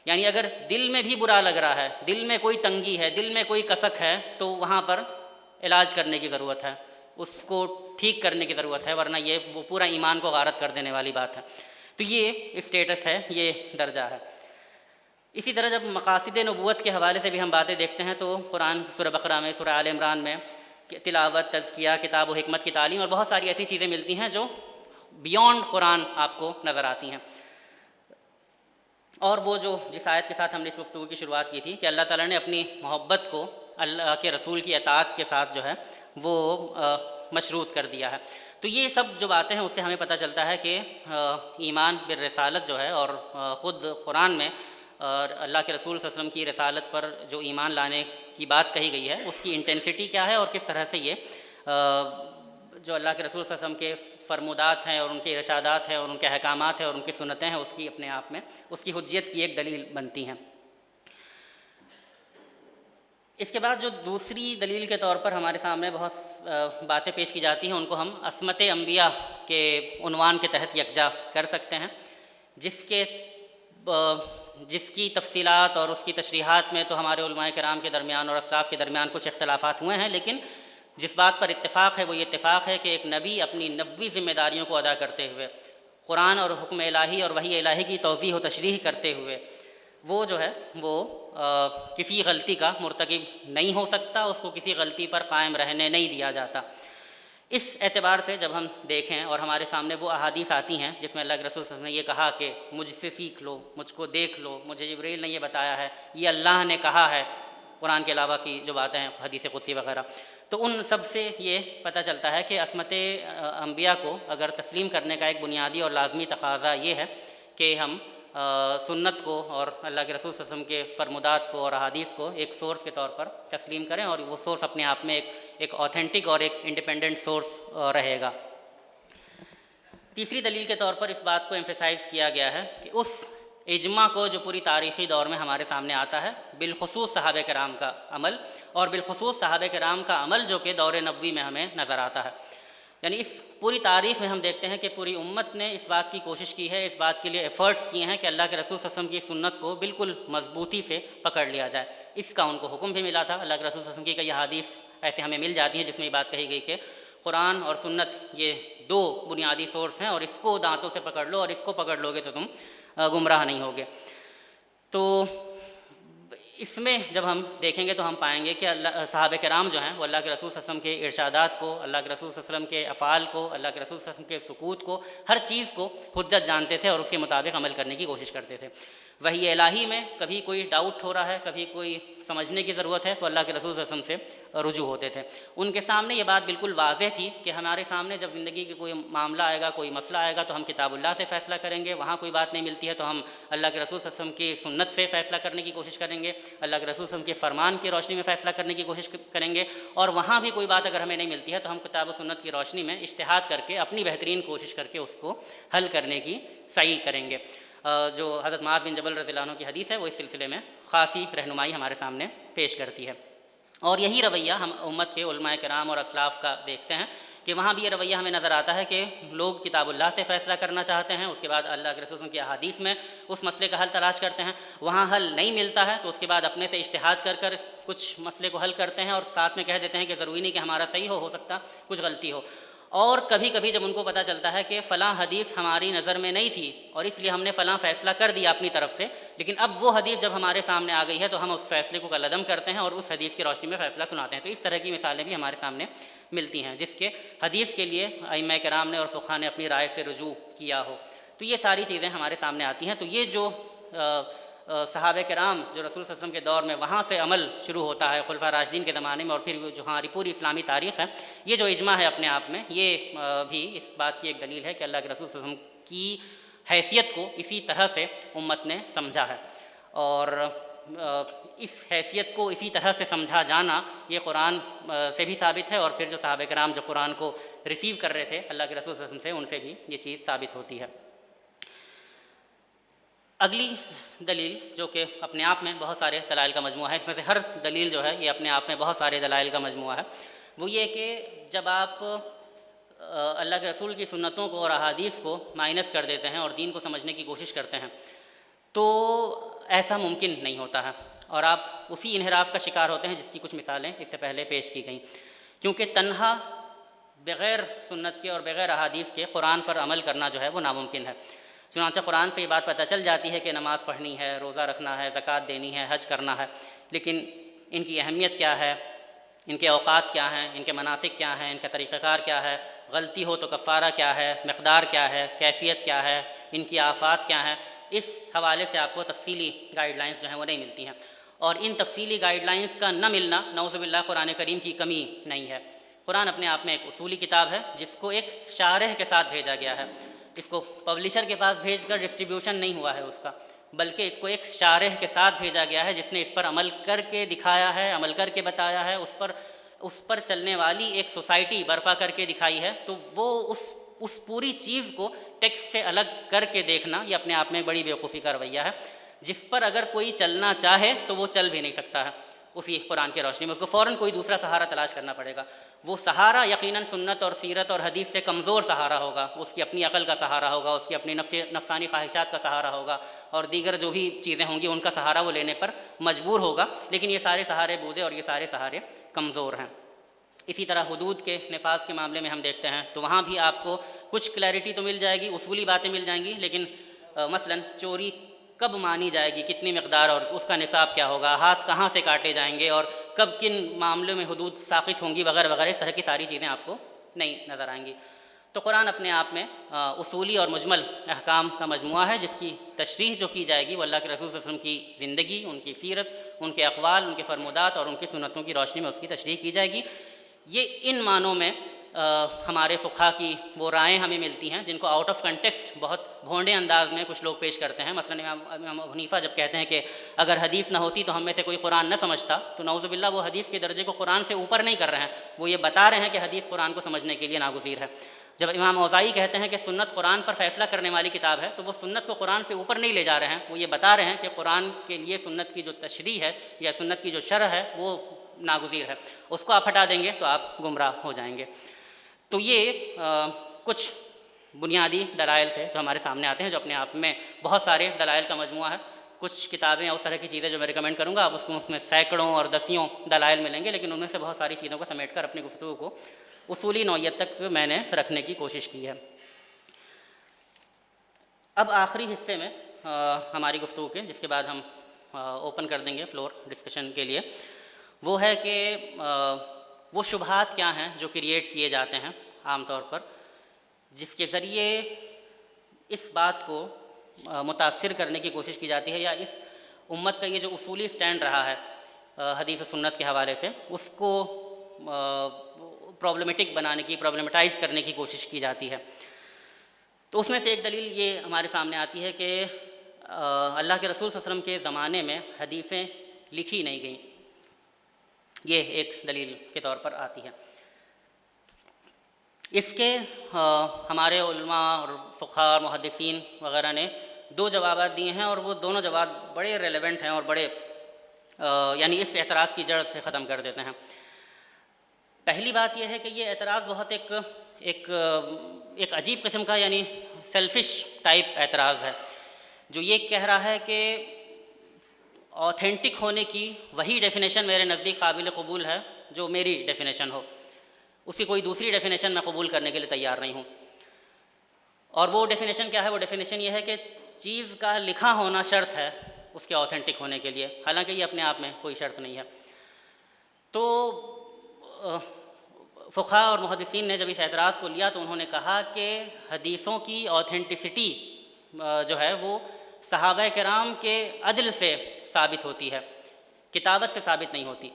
یعنی اگر دل میں بھی برا لگ رہا ہے، دل میں کوئی تنگی ہے، دل میں کوئی کسک ہے، تو وہاں پر علاج کرنے کی ضرورت ہے، اس کو ٹھیک کرنے کی ضرورت ہے، ورنہ یہ وہ پورا ایمان کو غارت کر دینے والی بات ہے. تو یہ اسٹیٹس ہے، یہ درجہ ہے. اسی طرح جب مقاصد نبوت کے حوالے سے بھی ہم باتیں دیکھتے ہیں تو قرآن سورہ بقرہ میں، سورہ آل عمران میں تلاوت، تزکیہ، کتاب و حکمت کی تعلیم اور بہت ساری ایسی چیزیں ملتی ہیں جو بیونڈ قرآن آپ کو نظر آتی ہیں. اور وہ جو جس آیت کے ساتھ ہم نے اس گفتگو کی شروعات کی تھی کہ اللہ تعالیٰ نے اپنی محبت کو اللہ کے رسول کی اطاعت کے ساتھ جو ہے وہ مشروط کر دیا ہے. تو یہ سب جو باتیں ہیں اس سے ہمیں پتہ چلتا ہے کہ ایمان بالرسالت جو ہے، اور خود قرآن میں اور اللہ کے رسول صلی اللہ علیہ وسلم کی رسالت پر جو ایمان لانے کی بات کہی گئی ہے اس کی انٹینسٹی کیا ہے، اور کس طرح سے یہ جو اللہ کے رسول صلی اللہ علیہ وسلم کے فرمودات ہیں اور ان کے ارشادات ہیں اور ان کے احکامات ہیں اور ان کی سنتیں ہیں، اس کی اپنے آپ میں اس کی حجیت کی ایک دلیل بنتی ہیں. اس کے بعد جو دوسری دلیل کے طور پر ہمارے سامنے بہت باتیں پیش کی جاتی ہیں، ان کو ہم عصمت انبیاء کے عنوان کے تحت یکجا کر سکتے ہیں، جس کی تفصیلات اور اس کی تشریحات میں تو ہمارے علماء کرام کے درمیان اور اسلاف کے درمیان کچھ اختلافات ہوئے ہیں، لیکن جس بات پر اتفاق ہے وہ یہ اتفاق ہے کہ ایک نبی اپنی نبوی ذمہ داریوں کو ادا کرتے ہوئے، قرآن اور حکم الہی اور وحی الہی کی توضیح و تشریح کرتے ہوئے، وہ جو ہے وہ کسی غلطی کا مرتکب نہیں ہو سکتا، اس کو کسی غلطی پر قائم رہنے نہیں دیا جاتا. اس اعتبار سے جب ہم دیکھیں اور ہمارے سامنے وہ احادیث آتی ہیں جس میں اللہ کے رسول صلی اللہ علیہ وسلم نے یہ کہا کہ مجھ سے سیکھ لو، مجھ کو دیکھ لو، مجھے جبریل نے یہ بتایا ہے، یہ اللہ نے کہا ہے، قرآن کے علاوہ کی جو باتیں ہیں حدیث قدسی وغیرہ، تو ان سب سے یہ پتہ چلتا ہے کہ عصمت انبیاء کو اگر تسلیم کرنے کا ایک بنیادی اور لازمی تقاضا یہ ہے کہ ہم سنت کو اور اللہ کے رسول صلی اللہ علیہ وسلم کے فرمودات کو اور احادیث کو ایک سورس کے طور پر تسلیم کریں، اور وہ سورس اپنے آپ میں ایک اوتھینٹک اور ایک انڈیپینڈنٹ سورس رہے گا. تیسری دلیل کے طور پر اس بات کو ایمفیسائز کیا گیا ہے کہ اس اجماع کو جو پوری تاریخی دور میں ہمارے سامنے آتا ہے، بالخصوص صحابہ کرام کا عمل، اور بالخصوص صحابہ کرام کا عمل جو کہ دور نبوی میں ہمیں نظر آتا ہے. یعنی اس پوری تاریخ میں ہم دیکھتے ہیں کہ پوری امت نے اس بات کی کوشش کی ہے، اس بات کے لیے ایفرٹس کیے ہیں کہ اللہ کے رسول صلی اللہ علیہ وسلم کی سنت کو بالکل مضبوطی سے پکڑ لیا جائے. اس کا ان کو حکم بھی ملا تھا. اللہ کے رسول صلی اللہ علیہ وسلم کی کئی حدیث ایسے ہمیں مل جاتی ہیں جس میں یہ بات کہی گئی کہ قرآن اور سنت یہ دو بنیادی سورس ہیں، اور اس کو دانتوں سے پکڑ لو، اور اس کو پکڑ لو گے تو تم گمراہ نہیں ہوگے. تو اس میں جب ہم دیکھیں گے تو ہم پائیں گے کہ صحابہ کرام جو ہیں وہ اللہ کے رسول صلی اللہ علیہ وسلم کے ارشادات کو، اللہ کے رسول صلی اللہ علیہ وسلم کے افعال کو، اللہ کے رسول صلی اللہ علیہ وسلم کے سکوت کو، ہر چیز کو حجت جانتے تھے اور اس کے مطابق عمل کرنے کی کوشش کرتے تھے۔ وحی الہی میں کبھی کوئی ڈاؤٹ ہو رہا ہے، کبھی کوئی سمجھنے کی ضرورت ہے، تو اللہ کے رسول صلی اللہ علیہ وسلم سے رجوع ہوتے تھے۔ ان کے سامنے یہ بات بالکل واضح تھی کہ ہمارے سامنے جب زندگی کے کوئی معاملہ آئے گا، کوئی مسئلہ آئے گا تو ہم کتاب اللہ سے فیصلہ کریں گے، وہاں کوئی بات نہیں ملتی ہے تو ہم اللہ کے رسول صلی اللہ علیہ وسلم کی سنت سے فیصلہ کرنے کی کوشش کریں گے، اللہ کے رسول صلی اللہ علیہ وسلم کے فرمان کی روشنی میں فیصلہ کرنے کی کوشش کریں گے، اور وہاں بھی کوئی بات اگر ہمیں نہیں ملتی ہے تو ہم کتاب و سنت کی روشنی میں اجتہاد کر کے اپنی بہترین کوشش کر کے اس کو حل کرنے کی سعی کریں گے۔ جو حضرت معاذ بن جبل رضی اللہ عنہ کی حدیث ہے وہ اس سلسلے میں خاصی رہنمائی ہمارے سامنے پیش کرتی ہے، اور یہی رویہ ہم امت کے علماء کرام اور اسلاف کا دیکھتے ہیں کہ وہاں بھی یہ رویہ ہمیں نظر آتا ہے کہ لوگ کتاب اللہ سے فیصلہ کرنا چاہتے ہیں، اس کے بعد اللہ کے رسول کی احادیث میں اس مسئلے کا حل تلاش کرتے ہیں، وہاں حل نہیں ملتا ہے تو اس کے بعد اپنے سے اجتہاد کر کر کچھ مسئلے کو حل کرتے ہیں اور ساتھ میں کہہ دیتے ہیں کہ ضروری نہیں کہ ہمارا صحیح ہو سکتا کچھ غلطی ہو۔ اور کبھی کبھی جب ان کو پتہ چلتا ہے کہ فلاں حدیث ہماری نظر میں نہیں تھی اور اس لیے ہم نے فلاں فیصلہ کر دیا اپنی طرف سے، لیکن اب وہ حدیث جب ہمارے سامنے آ گئی ہے تو ہم اس فیصلے کو کالعدم کرتے ہیں اور اس حدیث کی روشنی میں فیصلہ سناتے ہیں۔ تو اس طرح کی مثالیں بھی ہمارے سامنے ملتی ہیں جس کے حدیث کے لیے ائمہ کرام نے اور فقہاء نے اپنی رائے سے رجوع کیا ہو۔ تو یہ ساری چیزیں ہمارے سامنے آتی ہیں۔ تو یہ جو صحابہ کرام جو رسول صلی اللہ علیہ وسلم کے دور میں وہاں سے عمل شروع ہوتا ہے خلفاء راشدین کے زمانے میں، اور پھر جو ہماری پوری اسلامی تاریخ ہے، یہ جو اجماع ہے اپنے آپ میں، یہ بھی اس بات کی ایک دلیل ہے کہ اللہ کے رسول صلی اللہ علیہ وسلم کی حیثیت کو اسی طرح سے امت نے سمجھا ہے، اور اس حیثیت کو اسی طرح سے سمجھا جانا یہ قرآن سے بھی ثابت ہے، اور پھر جو صحابہ کرام جو قرآن کو ریسیو کر رہے تھے اللہ کے رسول صلی اللہ علیہ وسلم سے، ان سے بھی یہ چیز ثابت ہوتی ہے۔ اگلی دلیل جو کہ اپنے آپ میں بہت سارے دلائل کا مجموعہ ہے، اس میں سے ہر دلیل جو ہے یہ اپنے آپ میں بہت سارے دلائل کا مجموعہ ہے، وہ یہ کہ جب آپ اللہ کے رسول کی سنتوں کو اور احادیث کو مائنس کر دیتے ہیں اور دین کو سمجھنے کی کوشش کرتے ہیں تو ایسا ممکن نہیں ہوتا ہے، اور آپ اسی انحراف کا شکار ہوتے ہیں جس کی کچھ مثالیں اس سے پہلے پیش کی گئیں، کیونکہ تنہا بغیر سنت کے اور بغیر احادیث کے قرآن پر عمل کرنا جو ہے وہ ناممکن ہے۔ چنانچہ قرآن سے یہ بات پتہ چل جاتی ہے کہ نماز پڑھنی ہے، روزہ رکھنا ہے، زکوٰۃ دینی ہے، حج کرنا ہے، لیکن ان کی اہمیت کیا ہے، ان کے اوقات کیا ہیں، ان کے مناسک کیا ہیں، ان کا طریقہ کار کیا ہے، غلطی ہو تو کفارہ کیا ہے، مقدار کیا ہے، کیفیت کیا ہے، ان کی آفات کیا ہیں، اس حوالے سے آپ کو تفصیلی گائیڈ لائنز جو ہیں وہ نہیں ملتی ہیں، اور ان تفصیلی گائیڈ لائنز کا نہ ملنا نعوذ باللہ قرآن کریم کی کمی نہیں ہے۔ قرآن اپنے آپ میں ایک اصولی کتاب ہے جس کو ایک شارح کے ساتھ بھیجا گیا ہے، اس کو پبلشر کے پاس بھیج کر ڈسٹریبیوشن نہیں ہوا ہے اس کا، بلکہ اس کو ایک شارح کے ساتھ بھیجا گیا ہے جس نے اس پر عمل کر کے دکھایا ہے، عمل کر کے بتایا ہے، اس پر چلنے والی ایک سوسائٹی برپا کر کے دکھائی ہے۔ تو وہ اس پوری چیز کو ٹیکسٹ سے الگ کر کے دیکھنا یہ اپنے آپ میں بڑی بیوقوفی کا رویہ ہے، جس پر اگر کوئی چلنا چاہے تو وہ چل بھی نہیں سکتا ہے اسی قرآن کی روشنی میں، اس کو فوراً کوئی دوسرا سہارا تلاش کرنا پڑے گا۔ وہ سہارا یقیناً سنت اور سیرت اور حدیث سے کمزور سہارا ہوگا، اس کی اپنی عقل کا سہارا ہوگا، اس کی اپنی نفسانی خواہشات کا سہارا ہوگا، اور دیگر جو بھی چیزیں ہوں گی ان کا سہارا وہ لینے پر مجبور ہوگا، لیکن یہ سارے سہارے بودے اور یہ سارے سہارے کمزور ہیں۔ اسی طرح حدود کے نفاذ کے معاملے میں ہم دیکھتے ہیں تو وہاں بھی آپ کو کچھ کلیئرٹی تو مل جائے گی، اصولی باتیں مل جائیں گی، لیکن مثلاً چوری کب مانی جائے گی، کتنی مقدار اور اس کا نصاب کیا ہوگا، ہاتھ کہاں سے کاٹے جائیں گے، اور کب کن معاملوں میں حدود ساقط ہوں گی وغیرہ وغیرہ، اس طرح کی ساری چیزیں آپ کو نہیں نظر آئیں گی۔ تو قرآن اپنے آپ میں اصولی اور مجمل احکام کا مجموعہ ہے جس کی تشریح جو کی جائے گی وہ اللہ کے رسول صلی اللہ علیہ وسلم کی زندگی، ان کی سیرت، ان کے اقوال، ان کے فرمودات اور ان کی سنتوں کی روشنی میں اس کی تشریح کی جائے گی۔ یہ ان معنوں میں ہمارے فقہا کی وہ رائیں ہمیں ملتی ہیں جن کو آؤٹ آف کنٹیکسٹ بہت بھونڈے انداز میں کچھ لوگ پیش کرتے ہیں۔ مثلا امام ابو حنیفہ جب کہتے ہیں کہ اگر حدیث نہ ہوتی تو ہم میں سے کوئی قرآن نہ سمجھتا، تو نعوذ باللہ وہ حدیث کے درجے کو قرآن سے اوپر نہیں کر رہے ہیں، وہ یہ بتا رہے ہیں کہ حدیث قرآن کو سمجھنے کے لیے ناگزیر ہے۔ جب امام اوزاعی کہتے ہیں کہ سنت قرآن پر فیصلہ کرنے والی کتاب ہے، تو وہ سنت کو قرآن سے اوپر نہیں لے جا رہے ہیں، وہ یہ بتا رہے ہیں کہ قرآن کے لیے سنت کی جو تشریح ہے یا سنت کی جو شرح ہے وہ ناگزیر ہے، اس کو آپ ہٹا دیں گے تو آپ گمراہ ہو جائیں گے۔ تو یہ کچھ بنیادی دلائل تھے جو ہمارے سامنے آتے ہیں، جو اپنے آپ میں بہت سارے دلائل کا مجموعہ ہے۔ کچھ کتابیں اور اس طرح کی چیزیں جو میں ریکمینڈ کروں گا، آپ اس میں سینکڑوں اور دسیوں دلائل ملیں گے، لیکن ان میں سے بہت ساری چیزوں کو سمیٹ کر اپنی گفتگو کو اصولی نوعیت تک میں نے رکھنے کی کوشش کی ہے۔ اب آخری حصے میں ہماری گفتگو کے، جس کے بعد ہم اوپن کر دیں گے فلور ڈسکشن کے لیے، وہ ہے کہ وہ شبہات کیا ہیں جو کریٹ کیے جاتے ہیں عام طور پر، جس کے ذریعے اس بات کو متاثر کرنے کی کوشش کی جاتی ہے، یا اس امت کا یہ جو اصولی سٹینڈ رہا ہے حدیث و سنت کے حوالے سے، اس کو پرابلمٹک بنانے کی، پرابلمٹائز کرنے کی کوشش کی جاتی ہے۔ تو اس میں سے ایک دلیل یہ ہمارے سامنے آتی ہے کہ اللہ کے رسول صلی اللہ علیہ وسلم کے زمانے میں حدیثیں لکھی نہیں گئیں، یہ ایک دلیل کے طور پر آتی ہے۔ اس کے ہمارے علماء اور فقہاء اور محدثین وغیرہ نے 2 جوابات دیے ہیں، اور وہ دونوں جواب بڑے ریلیونٹ ہیں اور بڑے یعنی اس اعتراض کی جڑ سے ختم کر دیتے ہیں۔ پہلی بات یہ ہے کہ یہ اعتراض بہت ایک عجیب قسم کا یعنی سیلفش ٹائپ اعتراض ہے، جو یہ کہہ رہا ہے کہ آتھینٹک ہونے کی وہی ڈیفینیشن میرے نزدیک قابل قبول ہے جو میری ڈیفینیشن ہو، اس کی کوئی دوسری ڈیفینیشن میں قبول کرنے کے لیے تیار نہیں ہوں۔ اور وہ ڈیفینیشن کیا ہے؟ وہ ڈیفینیشن یہ ہے کہ چیز کا لکھا ہونا شرط ہے اس کے آتھینٹک ہونے کے لیے، حالانکہ یہ اپنے آپ میں کوئی شرط نہیں ہے۔ تو فقہاء اور محدثین نے جب اس اعتراض کو لیا تو انہوں نے کہا کہ حدیثوں کی آتھینٹسٹی جو ہے وہ صحابہ کرام کے عدل سے ثابت ہوتی ہے، کتابت سے ثابت نہیں ہوتی۔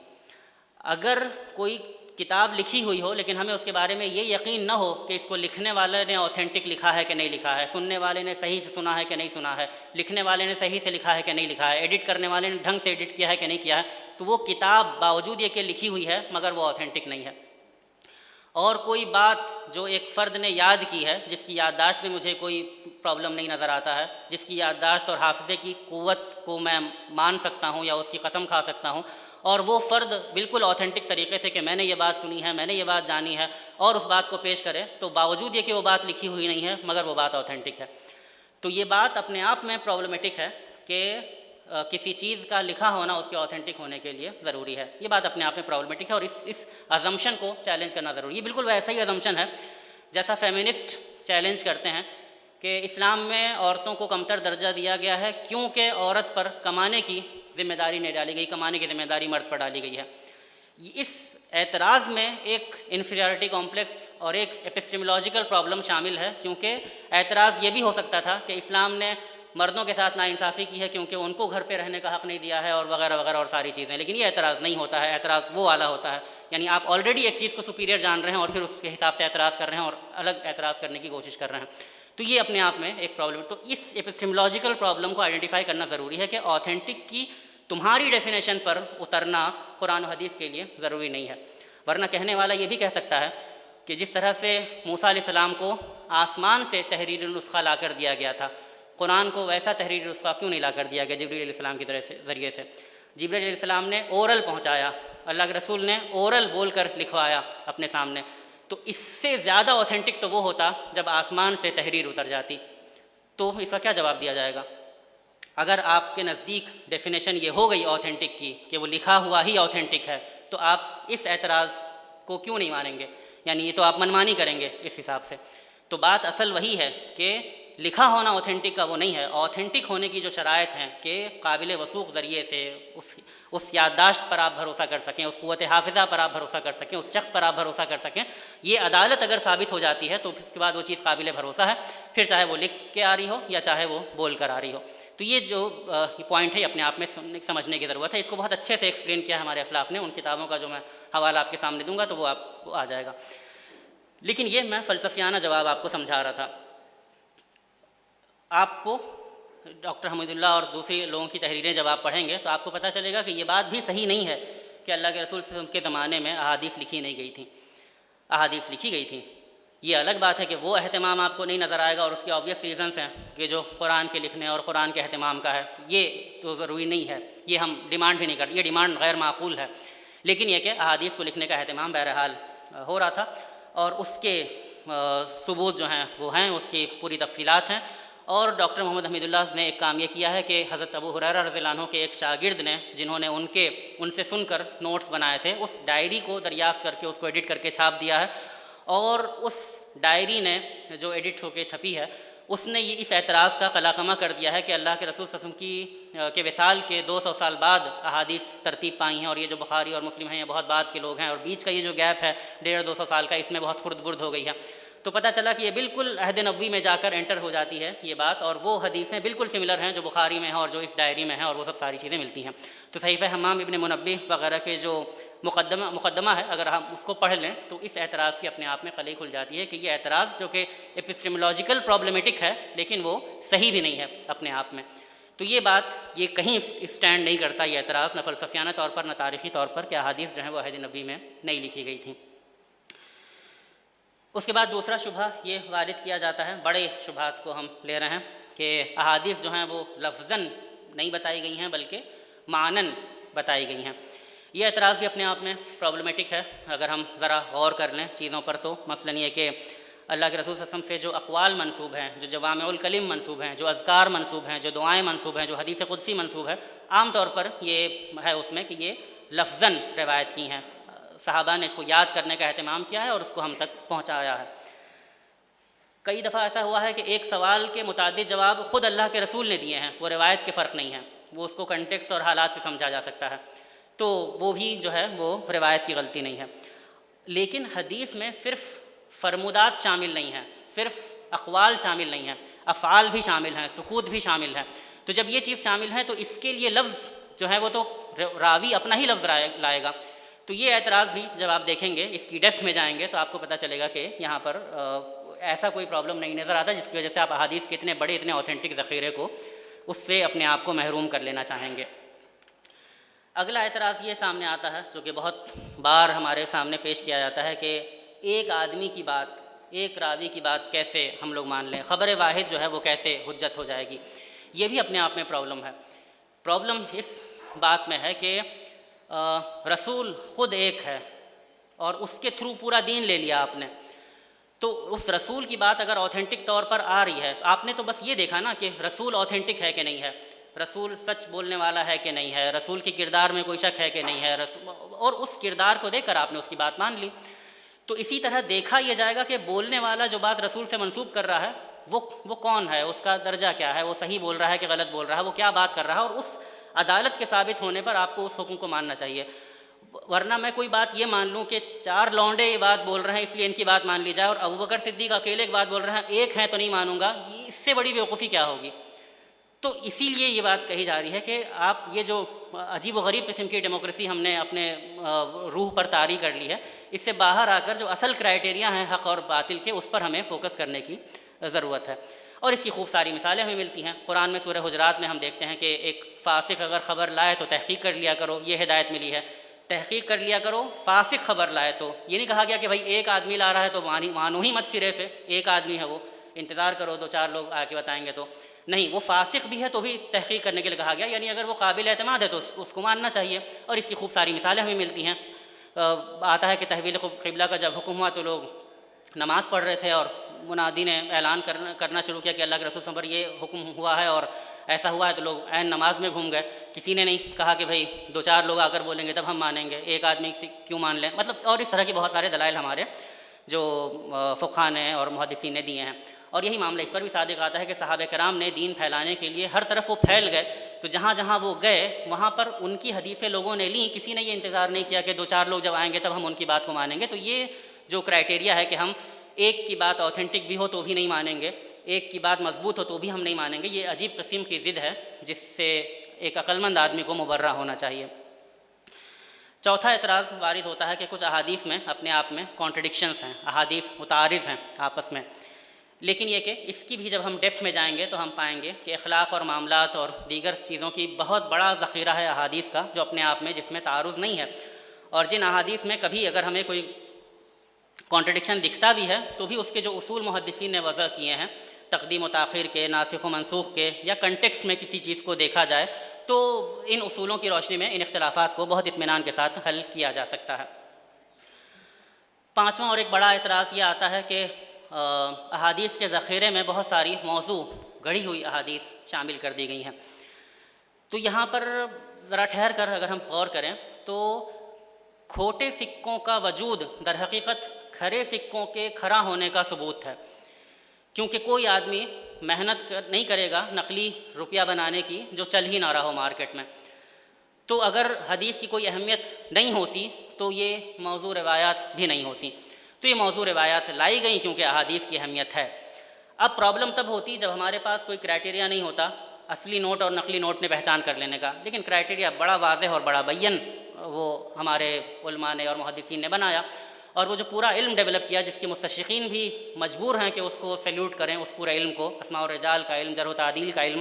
اگر کوئی کتاب لکھی ہوئی ہو لیکن ہمیں اس کے بارے میں یہ یقین نہ ہو کہ اس کو لکھنے والے نے آتھینٹک لکھا ہے کہ نہیں لکھا ہے، سننے والے نے صحیح سے سنا ہے کہ نہیں سنا ہے، لکھنے والے نے صحیح سے لکھا ہے کہ نہیں لکھا ہے، ایڈٹ کرنے والے نے ڈھنگ سے ایڈٹ کیا ہے کہ نہیں کیا ہے، تو وہ کتاب باوجود یہ کہ لکھی ہوئی ہے مگر وہ آتھینٹک نہیں ہے۔ اور کوئی بات جو ایک فرد نے یاد کی ہے، جس کی یادداشت میں مجھے کوئی پرابلم نہیں نظر آتا ہے، جس کی یادداشت اور حافظے کی قوت کو میں مان سکتا ہوں یا اس کی قسم کھا سکتا ہوں، اور وہ فرد بالکل آتھینٹک طریقے سے کہ میں نے یہ بات سنی ہے، میں نے یہ بات جانی ہے، اور اس بات کو پیش کرے، تو باوجود یہ کہ وہ بات لکھی ہوئی نہیں ہے مگر وہ بات آتھینٹک ہے، تو یہ بات اپنے آپ میں پرابلمٹک ہے کہ کسی چیز کا لکھا ہونا اس کے آتھینٹک ہونے کے لیے ضروری ہے۔ یہ بات اپنے آپ میں پرابلمٹک ہے، اور اس ازمپشن کو چیلنج کرنا ضروری ہے۔ یہ بالکل ویسا ہی ازمپشن ہے جیسا فیمنسٹ چیلنج کرتے ہیں کہ اسلام میں عورتوں کو کمتر درجہ دیا گیا ہے کیونکہ عورت پر کمانے کی ذمہ داری نہیں ڈالی گئی، کمانے کی ذمہ داری مرد پر ڈالی گئی ہے۔ اس اعتراض میں ایک انفیریورٹی کمپلیکس اور ایک ایپسٹیمولوجیکل پرابلم شامل ہے، کیونکہ اعتراض یہ بھی ہو سکتا تھا کہ اسلام نے مردوں کے ساتھ ناانصافی کی ہے کیونکہ ان کو گھر پہ رہنے کا حق نہیں دیا ہے، اور وغیرہ وغیرہ اور ساری چیزیں، لیکن یہ اعتراض نہیں ہوتا ہے۔ اعتراض وہ والا ہوتا ہے یعنی آپ آلریڈی ایک چیز کو سپیریئر جان رہے ہیں اور پھر اس کے حساب سے اعتراض کر رہے ہیں اور الگ اعتراض کرنے کی کوشش کر رہے ہیں، تو یہ اپنے آپ میں ایک پرابلم ہے۔ تو اس ایپسٹیمولوجیکل پرابلم کو آئیڈینٹیفائی کرنا ضروری ہے کہ آتھینٹک کی تمہاری ڈیفینیشن پر اترنا قرآن و حدیث کے لیے ضروری نہیں ہے، ورنہ کہنے والا یہ بھی کہہ سکتا ہے کہ جس طرح سے موسیٰ علیہ السلام کو آسمان سے تحریر نسخہ لا کر دیا گیا تھا، قرآن کو ویسا تحریر نسخہ کیوں نہیں لا کر دیا گیا جبریل علیہ السلام کی ذریعے سے؟ جبریل علیہ السلام نے اورل پہنچایا، اللہ کے رسول نے اورل بول کر لکھوایا اپنے سامنے، تو اس سے زیادہ آتھینٹک تو وہ ہوتا جب آسمان سے تحریر اتر جاتی۔ تو اس کا کیا جواب دیا جائے گا؟ اگر آپ کے نزدیک ڈیفینیشن یہ ہو گئی آتھینٹک کی کہ وہ لکھا ہوا ہی آتھینٹک ہے، تو آپ اس اعتراض کو کیوں نہیں مانیں گے؟ یعنی یہ تو آپ منمانی کریں گے اس حساب سے۔ تو بات اصل وہی ہے کہ لکھا ہونا آتھینٹک کا وہ نہیں ہے، آتھینٹک ہونے کی جو شرائط ہیں کہ قابل وثوق ذریعے سے اس یادداشت پر آپ بھروسہ کر سکیں، اس قوت حافظہ پر آپ بھروسہ کر سکیں، اس شخص پر آپ بھروسہ کر سکیں، یہ عدالت اگر ثابت ہو جاتی ہے تو اس کے بعد وہ چیز قابل بھروسہ ہے، پھر چاہے وہ لکھ کے آ رہی ہو یا چاہے وہ بول کر آ رہی ہو۔ تو یہ جو پوائنٹ ہے اپنے آپ میں سمجھنے کی ضرورت ہے، اس کو بہت اچھے سے ایکسپلین کیا ہے ہمارے اسلاف نے، ان کتابوں کا جو میں حوالہ آپ کے سامنے دوں گا تو وہ آپ کو آ جائے گا۔ لیکن یہ میں فلسفیانہ جواب آپ کو سمجھا رہا تھا۔ آپ کو ڈاکٹر حمید اللہ اور دوسرے لوگوں کی تحریریں جب آپ پڑھیں گے تو آپ کو پتہ چلے گا کہ یہ بات بھی صحیح نہیں ہے کہ اللہ کے رسول صلی اللہ علیہ وسلم کے زمانے میں احادیث لکھی نہیں گئی تھیں۔ احادیث لکھی گئی تھیں، یہ الگ بات ہے کہ وہ اہتمام آپ کو نہیں نظر آئے گا، اور اس کے آبویس ریزنس ہیں کہ جو قرآن کے لکھنے اور قرآن کے اہتمام کا ہے، یہ تو ضروری نہیں ہے، یہ ہم ڈیمانڈ بھی نہیں کرتے، یہ ڈیمانڈ غیر معقول ہے۔ لیکن یہ کہ احادیث کو لکھنے کا اہتمام بہرحال ہو رہا تھا، اور اس کے ثبوت جو ہیں وہ ہیں، اس کی پوری تفصیلات ہیں۔ اور ڈاکٹر محمد حمید اللہ نے ایک کام یہ کیا ہے کہ حضرت ابو ہریرہ رضی اللہ عنہ کے ایک شاگرد نے، جنہوں نے ان سے سن کر نوٹس بنائے تھے، اس ڈائری کو دریافت کر کے اس کو ایڈٹ کر کے چھاپ دیا ہے، اور اس ڈائری نے جو ایڈٹ ہو کے چھپی ہے اس نے یہ اس اعتراض کا قلاقمہ کر دیا ہے کہ اللہ کے رسول صلی اللہ علیہ وسلم کے وصال کے 200 سال بعد احادیث ترتیب پائی ہیں، اور یہ جو بخاری اور مسلم ہیں یہ بہت بعد کے لوگ ہیں، اور بیچ کا یہ جو گیپ ہے 150-200 سال کا، اس میں بہت خرد برد ہو گئی ہے۔ تو پتہ چلا کہ یہ بالکل عہد نبوی میں جا کر انٹر ہو جاتی ہے یہ بات، اور وہ حدیثیں بالکل سملر ہیں جو بخاری میں ہیں اور جو اس ڈائری میں ہیں، اور وہ سب ساری چیزیں ملتی ہیں۔ تو صحیفہ حمام ابن منبہ وغیرہ کے جو مقدمہ ہے، اگر ہم اس کو پڑھ لیں تو اس اعتراض کی اپنے آپ میں قلعی کھل جاتی ہے کہ یہ اعتراض جو کہ ایپسٹیمولوجیکل پرابلمٹک ہے لیکن وہ صحیح بھی نہیں ہے اپنے آپ میں۔ تو یہ بات یہ کہیں اسٹینڈ نہیں کرتا یہ اعتراض، نہ فلسفیانہ طور پر نہ تاریخی طور پر، کہ احادیث جو ہیں وہ عہد نبوی میں نہیں لکھی گئی تھیں۔ اس کے بعد دوسرا شبہ یہ وارد کیا جاتا ہے، بڑے شبہات کو ہم لے رہے ہیں، کہ احادیث جو ہیں وہ لفظاً نہیں بتائی گئی ہیں بلکہ معناً بتائی گئی ہیں۔ یہ اعتراض بھی اپنے آپ میں پرابلمٹک ہے اگر ہم ذرا غور کر لیں چیزوں پر۔ تو مثلاً یہ کہ اللہ کے رسول صلی اللہ علیہ وسلم سے جو اقوال منسوب ہیں، جو جوامع الکلم منسوب ہیں، جو اذکار منسوب ہیں، جو دعائیں منسوب ہیں، جو حدیث قدسی منسوب ہے، عام طور پر یہ ہے اس میں کہ یہ لفظاً روایت کی ہیں، صحابہ نے اس کو یاد کرنے کا اہتمام کیا ہے اور اس کو ہم تک پہنچایا ہے۔ کئی دفعہ ایسا ہوا ہے کہ ایک سوال کے متعدد جواب خود اللہ کے رسول نے دیے ہیں، وہ روایت کے فرق نہیں ہیں، وہ اس کو کنٹیکس اور حالات سے سمجھا جا سکتا ہے، تو وہ بھی جو ہے وہ روایت کی غلطی نہیں ہے۔ لیکن حدیث میں صرف فرمودات شامل نہیں ہیں، صرف اقوال شامل نہیں ہیں، افعال بھی شامل ہیں، سکوت بھی شامل ہے۔ تو جب یہ چیز شامل ہے تو اس کے لیے لفظ جو ہے وہ تو راوی اپنا ہی لفظ لائے گا۔ تو یہ اعتراض بھی جب آپ دیکھیں گے، اس کی ڈیپتھ میں جائیں گے تو آپ کو پتہ چلے گا کہ یہاں پر ایسا کوئی پرابلم نہیں نظر آتا جس کی وجہ سے آپ احادیث کے اتنے بڑے اتنے اوتھینٹک ذخیرے کو اس سے اپنے آپ کو محروم کر لینا چاہیں گے۔ اگلا اعتراض یہ سامنے آتا ہے جو کہ بہت بار ہمارے سامنے پیش کیا جاتا ہے کہ ایک آدمی کی بات، ایک راوی کی بات کیسے ہم لوگ مان لیں، خبر واحد جو ہے وہ کیسے حجت ہو جائے گی۔ یہ بھی اپنے آپ میں پرابلم ہے۔ پرابلم اس بات میں ہے کہ رسول خود ایک ہے اور اس کے تھرو پورا دین لے لیا آپ نے، تو اس رسول کی بات اگر اوتھینٹک طور پر آ رہی ہے، آپ نے تو بس یہ دیکھا نا کہ رسول اوتھینٹک ہے کہ نہیں ہے، رسول سچ بولنے والا ہے کہ نہیں ہے، رسول کے کردار میں کوئی شک ہے کہ نہیں ہے، اور اس کردار کو دیکھ کر آپ نے اس کی بات مان لی۔ تو اسی طرح دیکھا یہ جائے گا کہ بولنے والا جو بات رسول سے منسوب کر رہا ہے وہ کون ہے، اس کا درجہ کیا ہے، وہ صحیح بول رہا ہے کہ غلط بول رہا ہے، وہ کیا بات کر رہا ہے، اور اس عدالت کے ثابت ہونے پر آپ کو اس حکم کو ماننا چاہیے۔ ورنہ میں کوئی بات یہ مان لوں کہ 4 لونڈے یہ بات بول رہے ہیں اس لیے ان کی بات مان لی جائے، اور ابوبکر صدیق اکیلے ایک بات بول رہے ہیں، ایک ہیں تو نہیں مانوں گا، اس سے بڑی بیوقوفی کیا ہوگی۔ تو اسی لیے یہ بات کہی جا رہی ہے کہ آپ یہ جو عجیب و غریب قسم کی ڈیموکریسی ہم نے اپنے روح پر طاری کر لی ہے، اس سے باہر آ کر جو اصل کرائٹیریا ہیں حق اور باطل کے، اس پر ہمیں فوکس کرنے کی ضرورت ہے۔ اور اس کی خوب ساری مثالیں ہمیں ملتی ہیں قرآن میں۔ سورہ حجرات میں ہم دیکھتے ہیں کہ ایک فاسق اگر خبر لائے تو تحقیق کر لیا کرو، یہ ہدایت ملی ہے، تحقیق کر لیا کرو۔ فاسق خبر لائے تو یہ نہیں کہا گیا کہ بھائی ایک آدمی لا رہا ہے تو مانو ہی مت سرے سے، ایک آدمی ہے وہ، انتظار کرو 2-4 لوگ آ کے بتائیں گے تو نہیں، وہ فاسق بھی ہے تو بھی تحقیق کرنے کے لیے کہا گیا، یعنی اگر وہ قابل اعتماد ہے تو اس کو ماننا چاہیے۔ اور اس کی خوب ساری مثالیں ہمیں ملتی ہیں۔ آتا ہے کہ تحویل قبلہ کا جب حکم ہوا تو لوگ نماز پڑھ رہے تھے اور منادی نے اعلان کرنا شروع کیا کہ اللہ کے رسول صلی اللہ علیہ وسلم پر یہ حکم ہوا ہے اور ایسا ہوا ہے، تو لوگ عین نماز میں گھوم گئے۔ کسی نے نہیں کہا کہ بھائی 2-4 لوگ آ کر بولیں گے تب ہم مانیں گے، ایک آدمی کیوں مان لیں، مطلب اور اس طرح کے بہت سارے دلائل ہمارے جو فقہاء نے اور محدثین نے دیے ہیں۔ اور یہی معاملہ اس پر بھی صادق آتا ہے کہ صحابہ کرام نے دین پھیلانے کے لیے ہر طرف وہ پھیل گئے، تو جہاں جہاں وہ گئے وہاں پر ان کی حدیثیں لوگوں نے لیں، کسی نے یہ انتظار نہیں کیا کہ 2-4 لوگ جب آئیں گے تب ہم ان کی بات کو مانیں گے۔ تو یہ جو کرائٹیریا ہے کہ ہم ایک کی بات اوتھینٹک بھی ہو تو بھی نہیں مانیں گے، ایک کی بات مضبوط ہو تو بھی ہم نہیں مانیں گے، یہ عجیب قسم کی ضد ہے جس سے ایک عقلمند آدمی کو مبرہ ہونا چاہیے۔ چوتھا اعتراض وارد ہوتا ہے کہ کچھ احادیث میں اپنے آپ میں کانٹرڈکشنز ہیں، احادیث متعارض ہیں آپس میں، لیکن یہ کہ اس کی بھی جب ہم ڈیپتھ میں جائیں گے تو ہم پائیں گے کہ اخلاق اور معاملات اور دیگر چیزوں کی بہت بڑا ذخیرہ ہے احادیث کا، جو اپنے آپ میں جس میں تعارض نہیں ہے، اور جن احادیث میں کبھی اگر ہمیں کوئی کانٹرڈکشن دکھتا بھی ہے تو بھی اس کے جو اصول محدثین نے وضع کیے ہیں، تقدیم و تاخیر کے، ناسخ و منسوخ کے، یا کنٹیکسٹ میں کسی چیز کو دیکھا جائے تو ان اصولوں کی روشنی میں ان اختلافات کو بہت اطمینان کے ساتھ حل کیا جا سکتا ہے۔ پانچواں اور ایک بڑا اعتراض یہ آتا ہے کہ احادیث کے ذخیرے میں بہت ساری موضوع گڑھی ہوئی احادیث شامل کر دی گئی ہیں۔ تو یہاں پر ذرا ٹھہر کر اگر ہم غور کریں تو کھوٹے سکوں کا وجود در حقیقت کھرے سکوں کے کھرا ہونے کا ثبوت ہے، کیونکہ کوئی آدمی محنت نہیں کرے گا نقلی روپیہ بنانے کی جو چل ہی نہ رہا ہو مارکیٹ میں، تو اگر حدیث کی کوئی اہمیت نہیں ہوتی تو یہ موضوع روایات بھی نہیں ہوتی. تو یہ موضوع روایات لائی گئیں کیونکہ احادیث کی اہمیت ہے. اب پرابلم تب ہوتی جب ہمارے پاس کوئی کرائٹیریا نہیں ہوتا اصلی نوٹ اور نقلی نوٹ میں پہچان کر لینے کا، لیکن کرائٹیریا بڑا واضح اور بڑا بین وہ ہمارے علماء نے اور محدثین نے بنایا، اور وہ جو پورا علم ڈیولپ کیا جس کے مستشرقین بھی مجبور ہیں کہ اس کو سیلیوٹ کریں، اس پورے علم کو، اسماء و رجال کا علم، جرح و تعدیل کا علم،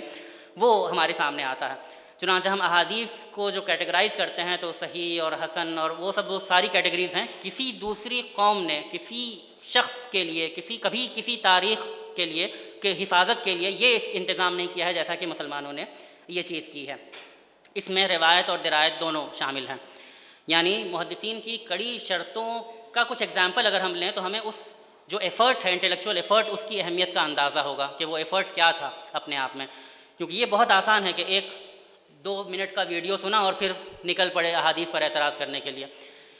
وہ ہمارے سامنے آتا ہے. چنانچہ ہم احادیث کو جو کیٹیگرائز کرتے ہیں تو صحیح اور حسن اور وہ ساری کیٹیگریز ہیں. کسی دوسری قوم نے کسی شخص کے لیے کبھی کسی تاریخ کے لیے کہ حفاظت کے لیے یہ انتظام نہیں کیا ہے جیسا کہ مسلمانوں نے یہ چیز کی ہے. اس میں روایت اور درایت دونوں شامل ہیں. یعنی محدثین کی کڑی شرطوں کا کچھ ایگزامپل اگر ہم لیں تو ہمیں اس جو ایفرٹ ہے انٹلیکچوئل ایفرٹ اس کی اہمیت کا اندازہ ہوگا کہ وہ ایفرٹ کیا تھا اپنے آپ میں. کیونکہ یہ بہت آسان ہے کہ 1-2 منٹ کا ویڈیو سنا اور پھر نکل پڑے احادیث پر اعتراض کرنے کے لیے،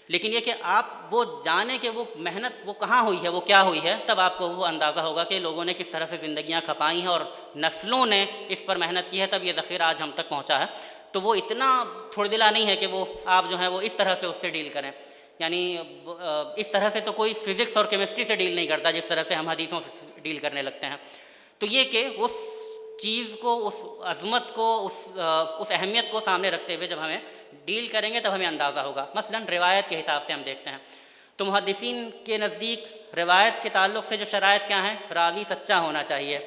لیکن یہ کہ آپ وہ جانیں کہ وہ محنت وہ کہاں ہوئی ہے، وہ کیا ہوئی ہے، تب آپ کو وہ اندازہ ہوگا کہ لوگوں نے کس طرح سے زندگیاں کھپائی ہیں اور نسلوں نے اس پر محنت کی ہے، تب یہ ذخیرہ آج ہم تک پہنچا ہے. تو وہ اتنا تھوڑ دلا نہیں ہے کہ وہ آپ جو ہیں وہ اس طرح سے اس سے ڈیل کریں. یعنی اس طرح سے تو کوئی فزکس اور کیمسٹری سے ڈیل نہیں کرتا جس طرح سے ہم حدیثوں سے ڈیل کرنے لگتے ہیں. تو یہ کہ اس چیز کو، اس عظمت کو، اس اہمیت کو سامنے رکھتے ہوئے جب ہمیں ڈیل کریں گے تب ہمیں اندازہ ہوگا. مثلا روایت کے حساب سے ہم دیکھتے ہیں تو محدثین کے نزدیک روایت کے تعلق سے جو شرائط کیا ہیں، راوی سچا ہونا چاہیے،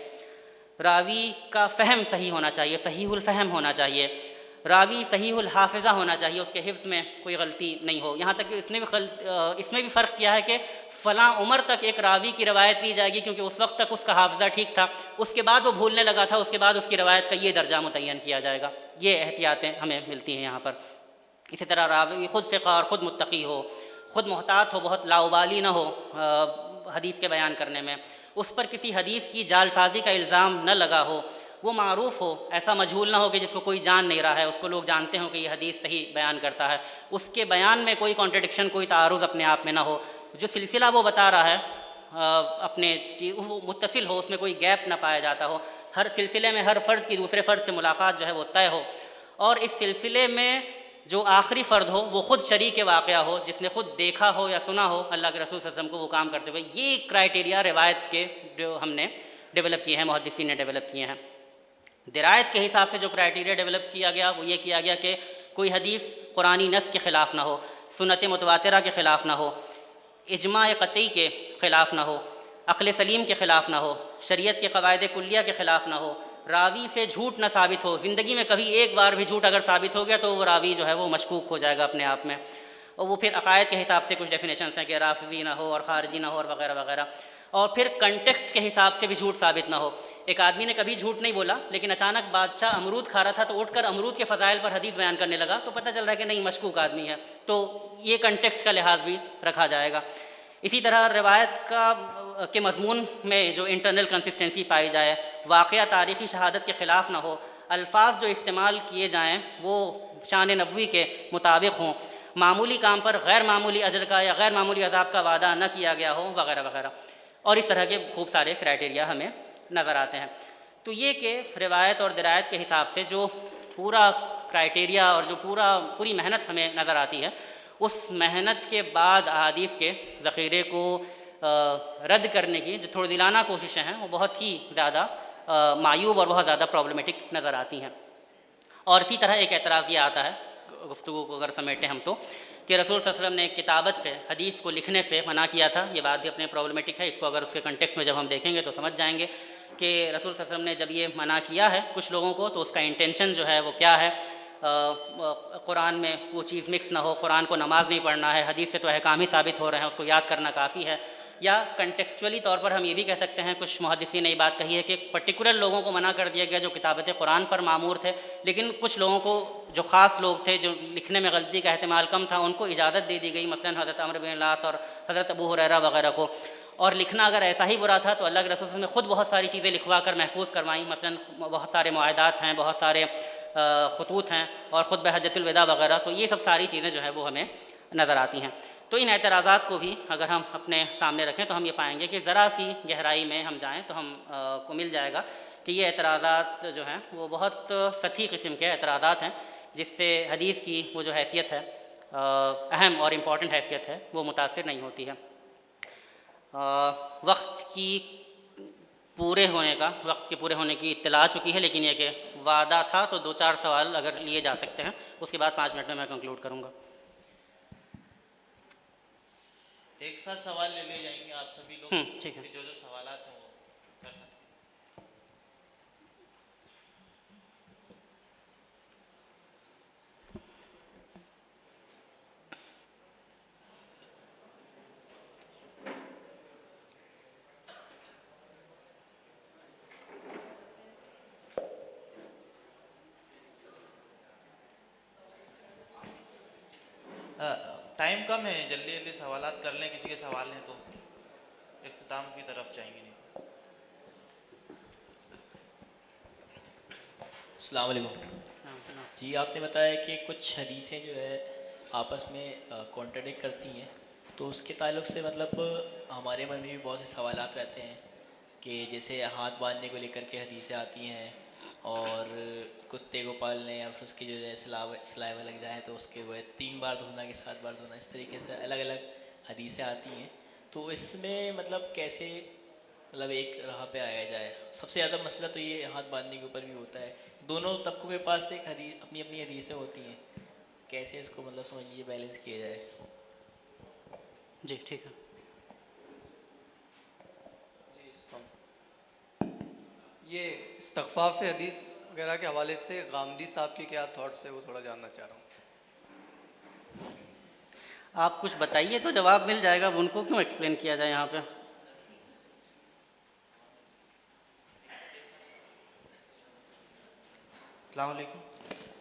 راوی کا فہم صحیح ہونا چاہیے، صحیح الفہم ہونا چاہیے، راوی صحیح الحافظہ ہونا چاہیے، اس کے حفظ میں کوئی غلطی نہیں ہو. یہاں تک کہ اس میں بھی فرق کیا ہے کہ فلاں عمر تک ایک راوی کی روایت لی جائے گی کیونکہ اس وقت تک اس کا حافظہ ٹھیک تھا، اس کے بعد وہ بھولنے لگا تھا، اس کے بعد اس کی روایت کا یہ درجہ متعین کیا جائے گا. یہ احتیاطیں ہمیں ملتی ہیں یہاں پر. اسی طرح راوی خود ثقہ اور خود متقی ہو، خود محتاط ہو، بہت لاؤبالی نہ ہو حدیث کے بیان کرنے میں، اس پر کسی حدیث کی جعل سازی کا الزام نہ لگا ہو، وہ معروف ہو، ایسا مجہول نہ ہو کہ جس کو کوئی جان نہیں رہا ہے، اس کو لوگ جانتے ہوں کہ یہ حدیث صحیح بیان کرتا ہے، اس کے بیان میں کوئی کانٹرڈکشن، کوئی تعارض اپنے آپ میں نہ ہو، جو سلسلہ وہ بتا رہا ہے اپنے وہ متصل ہو، اس میں کوئی گیپ نہ پایا جاتا ہو، ہر سلسلے میں ہر فرد کی دوسرے فرد سے ملاقات جو ہے وہ طے ہو، اور اس سلسلے میں جو آخری فرد ہو وہ خود شریک واقعہ ہو، جس نے خود دیکھا ہو یا سنا ہو اللہ کے رسول صلی اللہ علیہ وسلم کو وہ کام کرتے ہوئے. یہ کرائٹیریا روایت کے جو ہم نے ڈیولپ کیے ہیں، محدثین نے ڈیولپ کیے ہیں. درایت کے حساب سے جو کرائٹیریا ڈیولپ کیا گیا وہ یہ کیا گیا کہ کوئی حدیث قرآنی نص کے خلاف نہ ہو، سنت متواترہ کے خلاف نہ ہو، اجماع قطعی کے خلاف نہ ہو، عقل سلیم کے خلاف نہ ہو، شریعت کے قواعد کلیہ کے خلاف نہ ہو، راوی سے جھوٹ نہ ثابت ہو. زندگی میں کبھی ایک بار بھی جھوٹ اگر ثابت ہو گیا تو وہ راوی جو ہے وہ مشکوک ہو جائے گا اپنے آپ میں. اور وہ پھر عقائد کے حساب سے کچھ ڈیفینیشنس ہیں کہ رافضی نہ ہو اور خارجی نہ ہو اور وغیرہ وغیرہ. اور پھر کنٹیکسٹ کے حساب سے بھی جھوٹ ثابت نہ ہو. ایک آدمی نے کبھی جھوٹ نہیں بولا لیکن اچانک بادشاہ امرود کھا رہا تھا تو اٹھ کر امرود کے فضائل پر حدیث بیان کرنے لگا تو پتہ چل رہا ہے کہ نہیں، مشکوک آدمی ہے، تو یہ کنٹیکسٹ کا لحاظ بھی رکھا جائے گا. اسی طرح روایت کے مضمون میں جو انٹرنل کنسسٹنسی پائی جائے، واقعہ تاریخی شہادت کے خلاف نہ ہو، الفاظ جو استعمال کیے جائیں وہ شان نبوی کے مطابق ہوں، معمولی کام پر غیر معمولی اجر کا یا غیر معمولی عذاب کا وعدہ نہ کیا گیا ہو، وغیرہ وغیرہ. اور اس طرح کے خوب سارے کرائٹیریا ہمیں نظر آتے ہیں. تو یہ کہ روایت اور درایت کے حساب سے جو پورا کرائٹیریا اور جو پوری محنت ہمیں نظر آتی ہے، اس محنت کے بعد احادیث کے ذخیرے کو رد کرنے کی جو تھوڑ دلانہ کوششیں ہیں وہ بہت ہی زیادہ معیوب اور بہت زیادہ پرابلمٹک نظر آتی ہیں. اور اسی طرح ایک اعتراض یہ آتا ہے گفتگو کو اگر سمیٹیں ہم تو، کہ رسول صلی اللہ علیہ وسلم نے کتابت سے، حدیث کو لکھنے سے منع کیا تھا. یہ بات بھی اپنے پرابلمٹک ہے، اس کو اگر اس کے کنٹیکس میں جب ہم دیکھیں گے تو سمجھ جائیں گے کہ رسول صلی اللہ علیہ وسلم نے جب یہ منع کیا ہے کچھ لوگوں کو تو اس کا انٹینشن جو ہے وہ کیا ہے. قرآن میں وہ چیز مکس نہ ہو، قرآن کو نماز نہیں پڑھنا ہے، حدیث سے تو احکام ہی ثابت ہو رہے ہیں، اس کو یاد کرنا کافی ہے. یا کنٹیکسچولی طور پر ہم یہ بھی کہہ سکتے ہیں، کچھ محدثین نے یہ بات کہی ہے کہ پرٹیکولر لوگوں کو منع کر دیا گیا جو کتابت قرآن پر معمور تھے، لیکن کچھ لوگوں کو جو خاص لوگ تھے جو لکھنے میں غلطی کا احتمال کم تھا ان کو اجازت دے دی گئی، مثلا حضرت عمرو بن العاص اور حضرت ابو ہریرہ وغیرہ کو. اور لکھنا اگر ایسا ہی برا تھا تو اللہ کے رسول صلی اللہ علیہ وسلم نے خود بہت ساری چیزیں لکھوا کر محفوظ کروائیں، مثلا بہت سارے معاہدات ہیں، بہت سارے خطوط ہیں، اور خطبہ حجۃ الوداع وغیرہ. تو یہ سب ساری چیزیں جو ہیں وہ ہمیں نظر آتی ہیں. تو ان اعتراضات کو بھی اگر ہم اپنے سامنے رکھیں تو ہم یہ پائیں گے کہ ذرا سی گہرائی میں ہم جائیں تو ہم کو مل جائے گا کہ یہ اعتراضات جو ہیں وہ بہت سطحی قسم کے اعتراضات ہیں، جس سے حدیث کی وہ جو حیثیت ہے، اہم اور امپورٹنٹ حیثیت ہے، وہ متاثر نہیں ہوتی ہے۔ وقت کے پورے ہونے کی اطلاع آ چکی ہے، لیکن یہ کہ وعدہ تھا تو 2-4 سوال اگر لیے جا سکتے ہیں، اس کے بعد 5 منٹ میں کنکلوڈ کروں گا۔ ایک ساتھ سوال لے لے جائیں گے آپ سبھی لوگ، ٹھیک ہے۔ جو جو سوالات ہیں وہ کر سکتے ہیں۔ ٹائم کم ہے، جلدی جلدی سوالات کر لیں، کسی کے سوال ہیں تو اختتام کی طرف جائیں گے۔ نہیں السلام علیکم جی، آپ نے بتایا کہ کچھ حدیثیں جو ہے آپس میں کانٹرڈکٹ کرتی ہیں، تو اس کے تعلق سے مطلب ہمارے من میں بھی بہت سے سوالات رہتے ہیں کہ جیسے ہاتھ باندھنے کو لے کر کے حدیثیں آتی ہیں، اور کتے کو پالنے یا پھر اس کی جو ہے سلائیوا لگ جائے تو اس کے وہ 3 بار دھونا کہ 7 بار دھونا، اس طریقے سے الگ الگ حدیثیں آتی ہیں۔ تو اس میں مطلب کیسے مطلب ایک راہ پہ آیا جائے؟ سب سے زیادہ مسئلہ تو یہ ہاتھ باندھنے کے اوپر بھی ہوتا ہے، دونوں طبقوں کے پاس ایک حدیث اپنی اپنی حدیثیں ہوتی ہیں، کیسے اس کو مطلب سمجھ لیجیے بیلنس کیا جائے؟ جی ٹھیک ہے۔ یہ استخفاف حدیث وغیرہ کے حوالے سے غامدی صاحب کی کیا تھاٹس ہے، وہ تھوڑا جاننا چاہ رہا ہوں۔ آپ کچھ بتائیے تو جواب مل جائے گا، اب ان کو کیوں ایکسپلین کیا جائے یہاں پہ؟ السلام علیکم۔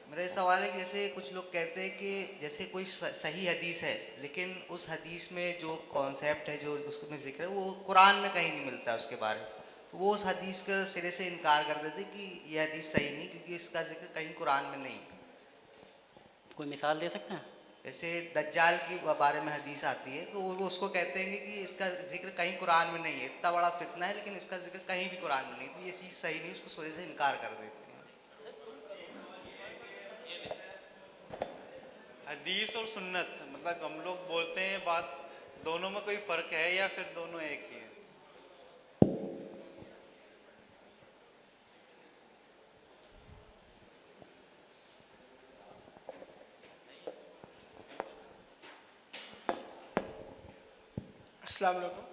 میرا یہ سوال ہے کہ جیسے کچھ لوگ کہتے ہیں کہ جیسے کوئی صحیح حدیث ہے، لیکن اس حدیث میں جو کانسیپٹ ہے، جو اس میں ذکر ہے، وہ قرآن میں کہیں نہیں ملتا اس کے بارے میں، تو وہ اس حدیث کا سرے سے انکار کر دیتے کہ یہ حدیث صحیح نہیں، کیونکہ اس کا ذکر کہیں قرآن میں نہیں۔ کوئی مثال دے سکتے ہیں؟ جیسے دجال کے بارے میں حدیث آتی ہے تو وہ اس کو کہتے ہیں کہ اس کا ذکر کہیں قرآن میں نہیں ہے، اتنا بڑا فتنہ ہے لیکن اس کا ذکر کہیں بھی قرآن میں نہیں، تو یہ چیز صحیح نہیں، اس کو سرے سے انکار کر دیتے ہیں۔ حدیث اور سنت مطلب ہم لوگ بولتے ہیں بات، دونوں میں کوئی فرق ہے یا پھر دونوں ایک ہی ہے؟ السلام علیکم۔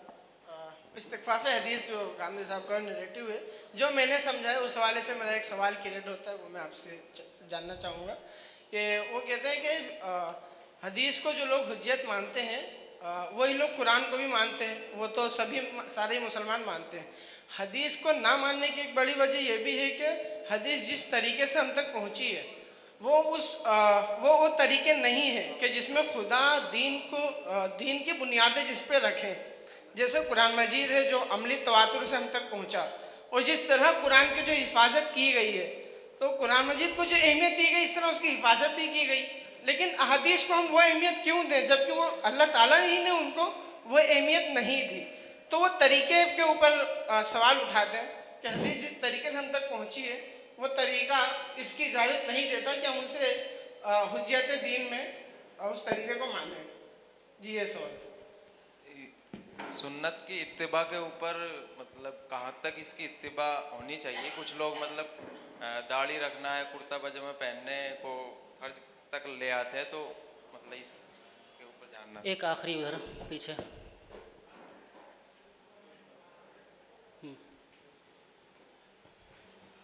استخفاف حدیث جو غامدی صاحب کا نریٹو ہے، جو میں نے سمجھا ہے اس حوالے سے میرا ایک سوال کریٹ ہوتا ہے، وہ میں آپ سے جاننا چاہوں گا کہ وہ کہتے ہیں کہ حدیث کو جو لوگ حجت مانتے ہیں وہی لوگ قرآن کو بھی مانتے ہیں، وہ تو سارے مسلمان مانتے ہیں۔ حدیث کو نہ ماننے کی ایک بڑی وجہ یہ بھی ہے کہ حدیث جس طریقے سے ہم تک پہنچی ہے وہ طریقے نہیں ہیں کہ جس میں خدا دین کی بنیادیں جس پہ رکھیں، جیسے قرآن مجید ہے جو عملی تواتر سے ہم تک پہنچا، اور جس طرح قرآن کی جو حفاظت کی گئی ہے، تو قرآن مجید کو جو اہمیت دی گئی اس طرح اس کی حفاظت بھی کی گئی، لیکن احادیث کو ہم وہ اہمیت کیوں دیں جبکہ وہ اللہ تعالیٰ ہی نے ان کو وہ اہمیت نہیں دی؟ تو وہ طریقے کے اوپر سوال اٹھاتے ہیں کہ حدیث جس طریقے سے ہم تک پہنچی ہے وہ طریقہ اس کی اجازت نہیں دیتا کہ ہم ان سے حجت دین میں اس طریقے کو مانیں۔ جی یہ سوال۔ سنت کی اتباع کے اوپر مطلب کہاں تک اس کی اتباع ہونی چاہیے؟ کچھ لوگ مطلب داڑھی رکھنا ہے، کرتا پاجامہ پہننے کو فرض تک لے آتے ہیں، تو مطلب اس کے اوپر جاننا۔ ایک آخری ادھر پیچھے۔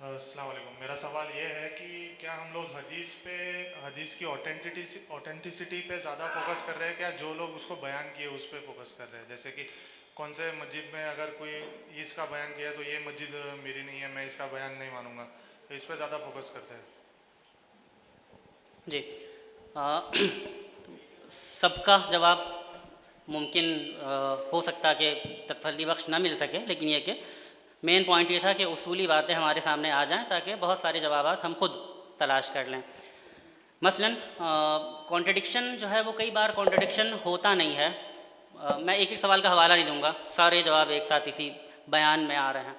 السلام علیکم۔ میرا سوال یہ ہے کہ کیا ہم لوگ حدیث کی اوتھینٹسٹی پہ زیادہ فوکس کر رہے ہیں کیا جو لوگ اس کو بیان کیے اس پہ فوکس کر رہے ہیں؟ جیسے کہ کون سے مسجد میں اگر کوئی اس کا بیان کیا تو یہ مسجد میری نہیں ہے، میں اس کا بیان نہیں مانوں گا، تو اس پہ زیادہ فوکس کرتے ہیں۔ جی سب کا جواب ممکن ہو سکتا کہ تسلی بخش نہ مل سکے، لیکن یہ کہ مین پوائنٹ یہ تھا کہ اصولی باتیں ہمارے سامنے آ جائیں تاکہ بہت سارے جوابات ہم خود تلاش کر لیں۔ مثلاً کانٹرڈکشن جو ہے وہ کئی بار کانٹرڈکشن ہوتا نہیں ہے. میں ایک ایک سوال کا حوالہ نہیں دوں گا, سارے جواب ایک ساتھ اسی بیان میں آ رہے ہیں.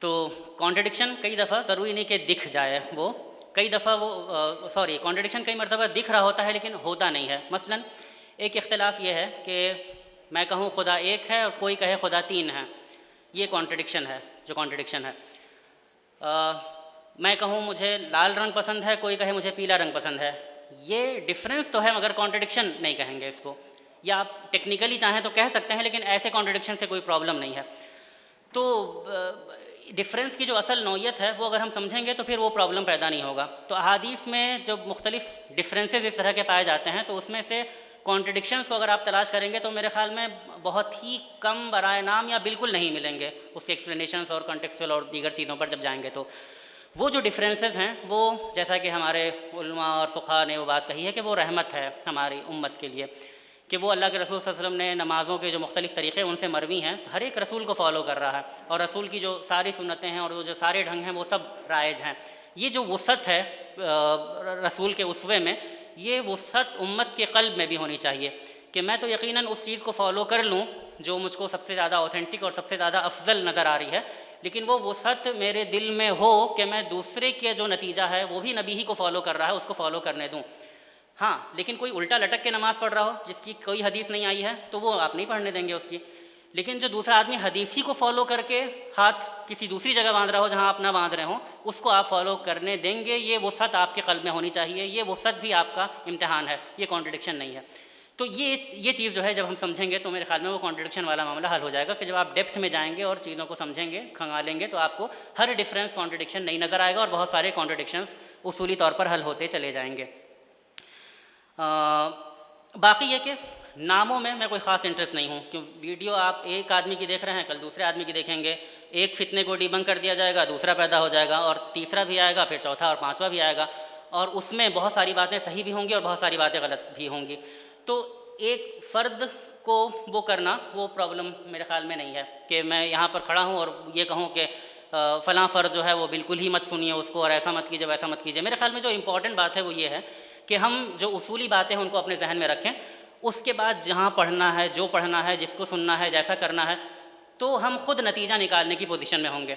تو کانٹرڈکشن کئی دفعہ ضروری نہیں کہ دکھ جائے, وہ کئی دفعہ کانٹرڈکشن کئی مرتبہ دکھ رہا ہوتا ہے لیکن ہوتا نہیں ہے. مثلاً ایک اختلاف یہ ہے کہ میں کہوں خدا ایک ہے اور کوئی کہے خدا تین ہے, یہ کانٹرڈکشن ہے. جو کانٹرڈکشن ہے, میں کہوں مجھے لال رنگ پسند ہے, کوئی کہے مجھے پیلا رنگ پسند ہے, یہ ڈفرینس تو ہے مگر کانٹرڈکشن نہیں کہیں گے اس کو. یا آپ ٹیکنیکلی چاہیں تو کہہ سکتے ہیں لیکن ایسے کانٹرڈکشن سے کوئی پرابلم نہیں ہے. تو ڈفرینس کی جو اصل نوعیت ہے وہ اگر ہم سمجھیں گے تو پھر وہ پرابلم پیدا نہیں ہوگا. تو احادیث میں جب مختلف ڈفرینسز اس طرح کے پائے جاتے ہیں تو اس میں سے کانٹرڈکشنز کو اگر آپ تلاش کریں گے تو میرے خیال میں بہت ہی کم برائے نام یا بالکل نہیں ملیں گے اس کے ایکسپلینیشنز اور کنٹیکسچل اور دیگر چیزوں پر جب جائیں گے. تو وہ جو ڈفرینسز ہیں وہ جیسا کہ ہمارے علماء اور فقہاء نے وہ بات کہی ہے کہ وہ رحمت ہے ہماری امت کے لیے, کہ وہ اللہ کے رسول صلی اللہ علیہ وسلم نے نمازوں کے جو مختلف طریقے ان سے مروی ہیں, ہر ایک رسول کو فالو کر رہا ہے اور رسول کی جو ساری سنتیں ہیں اور وہ جو سارے ڈھنگ ہیں وہ سب رائج ہیں. یہ جو وسعت ہے رسول کے اسوے میں, یہ وسعت امت کے قلب میں بھی ہونی چاہیے کہ میں تو یقیناً اس چیز کو فالو کر لوں جو مجھ کو سب سے زیادہ اوتھینٹک اور سب سے زیادہ افضل نظر آ رہی ہے, لیکن وہ وسعت میرے دل میں ہو کہ میں دوسرے کے جو نتیجہ ہے وہ بھی نبی ہی کو فالو کر رہا ہے اس کو فالو کرنے دوں. ہاں لیکن کوئی الٹا لٹک کے نماز پڑھ رہا ہو جس کی کوئی حدیث نہیں آئی ہے تو وہ آپ نہیں پڑھنے دیں گے اس کی. لیکن جو دوسرا آدمی حدیث ہی کو فالو کر کے ہاتھ کسی دوسری جگہ باندھ رہا ہو جہاں آپ نہ باندھ رہے ہوں, اس کو آپ فالو کرنے دیں گے. یہ وسعت آپ کے قلب میں ہونی چاہیے, یہ وسعت بھی آپ کا امتحان ہے, یہ کانٹرڈکشن نہیں ہے. تو یہ چیز جو ہے جب ہم سمجھیں گے تو میرے خیال میں وہ کانٹرڈکشن والا معاملہ حل ہو جائے گا کہ جب آپ ڈیپتھ میں جائیں گے اور چیزوں کو سمجھیں گے, کھنگالیں گے, تو آپ کو ہر ڈفرینس کانٹرڈکشن نہیں نظر آئے گا اور بہت سارے کانٹرڈکشنز اصولی طور پر حل ہوتے چلے جائیں گے. باقی یہ کہ ناموں میں کوئی خاص انٹرسٹ نہیں ہوں, کیوں ویڈیو آپ ایک آدمی کی دیکھ رہے ہیں, کل دوسرے آدمی کی دیکھیں گے, ایک فتنے کو ڈیبنک کر دیا جائے گا, دوسرا پیدا ہو جائے گا اور تیسرا بھی آئے گا, پھر چوتھا اور پانچواں بھی آئے گا, اور اس میں بہت ساری باتیں صحیح بھی ہوں گی اور بہت ساری باتیں غلط بھی ہوں گی. تو ایک فرد کو وہ کرنا وہ پرابلم میرے خیال میں نہیں ہے کہ میں یہاں پر کھڑا ہوں اور یہ کہوں کہ فلاں فرد جو ہے وہ بالکل ہی مت سنیے اس کو اور ایسا مت کیجیے ویسا مت کیجیے. میرے خیال میں جو امپورٹنٹ بات ہے وہ یہ ہے کہ ہم جو اصولی باتیں ہیں ان کو اپنے ذہن میں رکھیں, اس کے بعد جہاں پڑھنا ہے, جو پڑھنا ہے, جس کو سننا ہے, جیسا کرنا ہے, تو ہم خود نتیجہ نکالنے کی پوزیشن میں ہوں گے.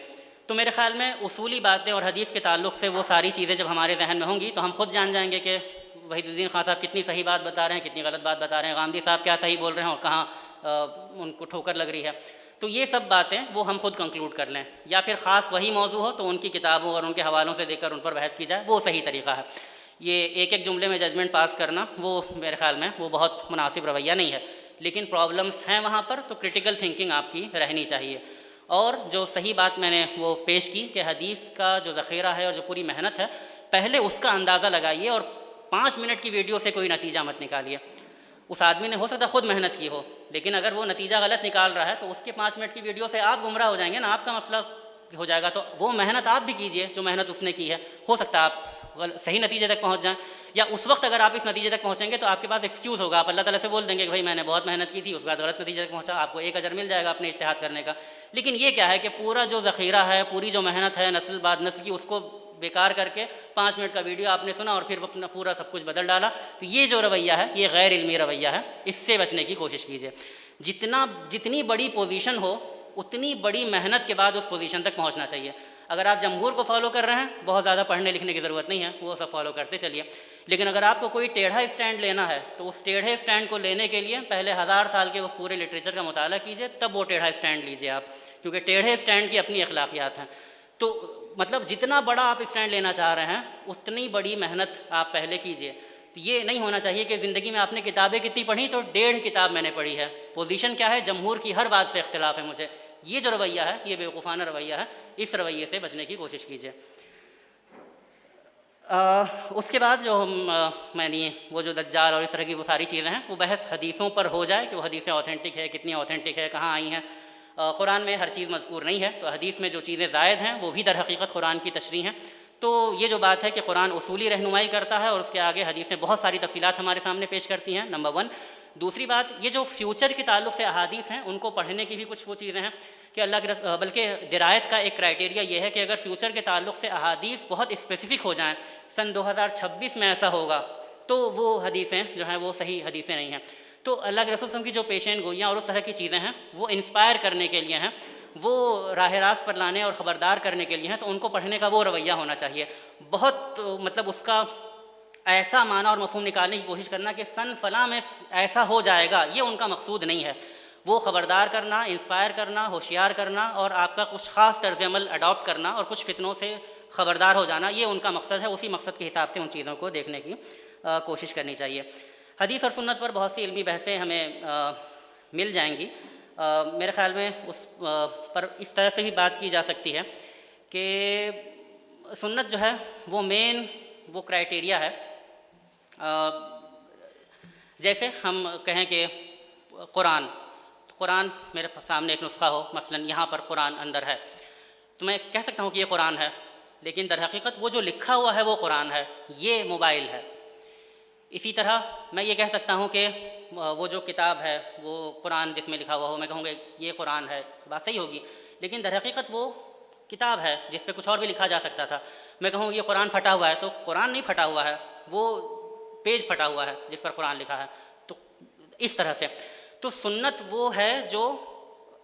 تو میرے خیال میں اصولی باتیں اور حدیث کے تعلق سے وہ ساری چیزیں جب ہمارے ذہن میں ہوں گی تو ہم خود جان جائیں گے کہ وحید الدین خان صاحب کتنی صحیح بات بتا رہے ہیں, کتنی غلط بات بتا رہے ہیں, غامدی صاحب کیا صحیح بول رہے ہیں اور کہاں ان کو ٹھوکر لگ رہی ہے. تو یہ سب باتیں وہ ہم خود کنکلوڈ کر لیں, یا پھر خاص وہی موضوع ہو تو ان کی کتابوں اور ان کے حوالوں سے دیکھ کر ان پر بحث کی جائے, وہ صحیح طریقہ ہے. یہ ایک ایک جملے میں ججمنٹ پاس کرنا وہ میرے خیال میں وہ بہت مناسب رویہ نہیں ہے. لیکن پرابلمس ہیں وہاں پر, تو کرٹیکل تھنکنگ آپ کی رہنی چاہیے. اور جو صحیح بات میں نے وہ پیش کی کہ حدیث کا جو ذخیرہ ہے اور جو پوری محنت ہے, پہلے اس کا اندازہ لگائیے اور 5 منٹ کی ویڈیو سے کوئی نتیجہ مت نکالیے. اس آدمی نے ہو سکتا ہے خود محنت کی ہو, لیکن اگر وہ نتیجہ غلط نکال رہا ہے تو اس کے 5 منٹ کی ویڈیو سے آپ گمراہ ہو جائیں گے نا, آپ کا مسئلہ ہو جائے گا. تو وہ محنت آپ بھی کیجئے جو محنت اس نے کی ہے, ہو سکتا ہے آپ صحیح نتیجے تک پہنچ جائیں, یا اس وقت اگر آپ اس نتیجے تک پہنچیں گے تو آپ کے پاس ایکسکیوز ہوگا, آپ اللہ تعالیٰ سے بول دیں گے کہ بھائی میں نے بہت محنت کی تھی, اس کے بعد غلط نتیجے تک پہنچا, آپ کو 1 اجر مل جائے گا اپنے اجتہاد کرنے کا. لیکن یہ کیا ہے کہ پورا جو ذخیرہ ہے, پوری جو محنت ہے نسل بعد نسل کی, اس کو بیکار کر کے 5 منٹ کا ویڈیو آپ نے سنا اور پھر اپنا پورا سب کچھ بدل ڈالا. تو یہ جو رویہ ہے یہ غیر علمی رویہ ہے, اس سے بچنے کی کوشش کیجیے. جتنی بڑی پوزیشن ہو اتنی بڑی محنت کے بعد اس پوزیشن تک پہنچنا چاہیے. اگر آپ جمہور کو فالو کر رہے ہیں, بہت زیادہ پڑھنے لکھنے کی ضرورت نہیں ہے, وہ سب فالو کرتے چلیے. لیکن اگر آپ کو کوئی ٹیڑھا اسٹینڈ لینا ہے تو اس ٹیڑھے اسٹینڈ کو لینے کے لیے پہلے 1000 سال کے اس پورے لٹریچر کا مطالعہ کیجیے, تب وہ ٹیڑھا اسٹینڈ لیجیے آپ, کیونکہ ٹیڑھے اسٹینڈ کی اپنی اخلاقیات ہیں. تو مطلب جتنا بڑا آپ اسٹینڈ لینا چاہ رہے ہیں اتنی بڑی محنت آپ پہلے کیجیے. تو یہ نہیں ہونا چاہیے کہ زندگی میں آپ نے کتابیں کتنی پڑھی, تو 1.5 کتاب میں نے پڑھی ہے, پوزیشن کیا ہے, جمہور کی ہر بات سے اختلاف ہے مجھے. یہ جو رویہ ہے یہ بیوقوفانہ رویہ ہے, اس رویے سے بچنے کی کوشش کیجیے. اس کے بعد جو میں نے وہ جو دجال اور اس طرح کی وہ ساری چیزیں ہیں وہ بحث حدیثوں پر ہو جائے کہ وہ حدیثیں اوتھینٹک ہے, کتنی اوتھینٹک ہے, کہاں آئی ہیں. قرآن میں ہر چیز مذکور نہیں ہے, تو حدیث میں جو چیزیں زائد ہیں وہ بھی در حقیقت قرآن کی تشریح ہیں. تو یہ جو بات ہے کہ قرآن اصولی رہنمائی کرتا ہے اور اس کے آگے حدیثیں بہت ساری تفصیلات ہمارے سامنے پیش کرتی ہیں، نمبر 1۔ دوسری بات، یہ جو فیوچر کے تعلق سے احادیث ہیں ان کو پڑھنے کی بھی کچھ وہ چیزیں ہیں کہ اللہ کے بلکہ درایت کا ایک کرائٹیریا یہ ہے کہ اگر فیوچر کے تعلق سے احادیث بہت اسپیسیفک ہو جائیں، سن 2026 میں ایسا ہوگا، تو وہ حدیثیں جو ہیں وہ صحیح حدیثیں نہیں ہیں۔ تو اللہ کے رسول صلی اللہ علیہ وسلم کی جو پیشین گوئیاں اور اس طرح کی چیزیں ہیں وہ انسپائر کرنے کے لیے ہیں، وہ راہ راست پر لانے اور خبردار کرنے کے لیے ہیں، تو ان کو پڑھنے کا وہ رویہ ہونا چاہیے۔ بہت مطلب اس کا ایسا معنی اور مفہوم نکالنے کی کوشش کرنا کہ سن فلاں میں ایسا ہو جائے گا، یہ ان کا مقصود نہیں ہے۔ وہ خبردار کرنا، انسپائر کرنا، ہوشیار کرنا اور آپ کا کچھ خاص طرز عمل اڈاپٹ کرنا اور کچھ فتنوں سے خبردار ہو جانا، یہ ان کا مقصد ہے۔ اسی مقصد کے حساب سے ان چیزوں کو دیکھنے کی کوشش کرنی چاہیے۔ حدیث اور سنت پر بہت سی علمی بحثیں ہمیں مل جائیں گی۔ میرے خیال میں اس پر اس طرح سے بھی بات کی جا سکتی ہے کہ سنت جو ہے وہ مین وہ کرائٹیریا ہے، جیسے ہم کہیں کہ قرآن میرے سامنے ایک نسخہ ہو، مثلا یہاں پر قرآن اندر ہے، تو میں کہہ سکتا ہوں کہ یہ قرآن ہے، لیکن در حقیقت وہ جو لکھا ہوا ہے وہ قرآن ہے، یہ موبائل ہے۔ اسی طرح میں یہ کہہ سکتا ہوں کہ وہ جو کتاب ہے وہ قرآن جس میں لکھا ہوا ہو، میں کہوں گا یہ قرآن ہے، بات صحیح ہوگی، لیکن در حقیقت وہ کتاب ہے جس پہ کچھ اور بھی لکھا جا سکتا تھا۔ میں کہوں یہ قرآن پھٹا ہوا ہے، تو قرآن نہیں پھٹا ہوا ہے، وہ پیج پھٹا ہوا ہے جس پر قرآن لکھا ہے۔ تو اس طرح سے تو سنت وہ ہے جو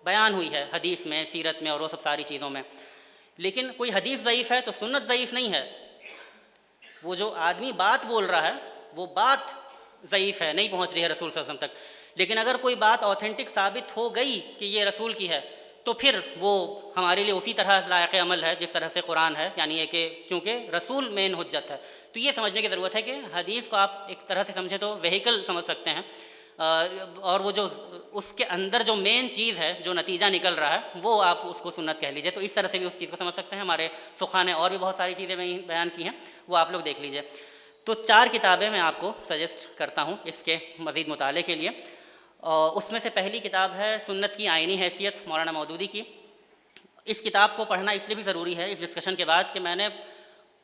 بیان ہوئی ہے حدیث میں، سیرت میں اور وہ سب ساری چیزوں میں، لیکن کوئی حدیث ضعیف ہے تو سنت ضعیف نہیں ہے۔ وہ جو آدمی بات بول رہا ہے وہ بات ضعیف ہے، نہیں پہنچ رہی ہے رسول صلی اللہ علیہ وسلم تک، لیکن اگر کوئی بات اوتھینٹک ثابت ہو گئی کہ یہ رسول کی ہے تو پھر وہ ہمارے لیے اسی طرح لائق عمل ہے جس طرح سے قرآن ہے، یعنی یہ کہ کیونکہ رسول مین حجت ہے۔ تو یہ سمجھنے کی ضرورت ہے کہ حدیث کو آپ ایک طرح سے سمجھیں تو وہیکل سمجھ سکتے ہیں، اور وہ جو اس کے اندر جو مین چیز ہے، جو نتیجہ نکل رہا ہے، وہ آپ اس کو سنت کہہ لیجئے۔ تو اس طرح سے بھی اس چیز کو سمجھ سکتے ہیں۔ ہمارے فقہا نے اور بھی بہت ساری چیزیں بیان کی ہیں، وہ آپ لوگ دیکھ لیجئے۔ تو 4 کتابیں میں آپ کو سجیسٹ کرتا ہوں اس کے مزید مطالعے کے لیے۔ اس میں سے پہلی کتاب ہے سنت کی آئینی حیثیت، مولانا مودودی کی۔ اس کتاب کو پڑھنا اس لیے بھی ضروری ہے اس ڈسکشن کے بعد کہ میں نے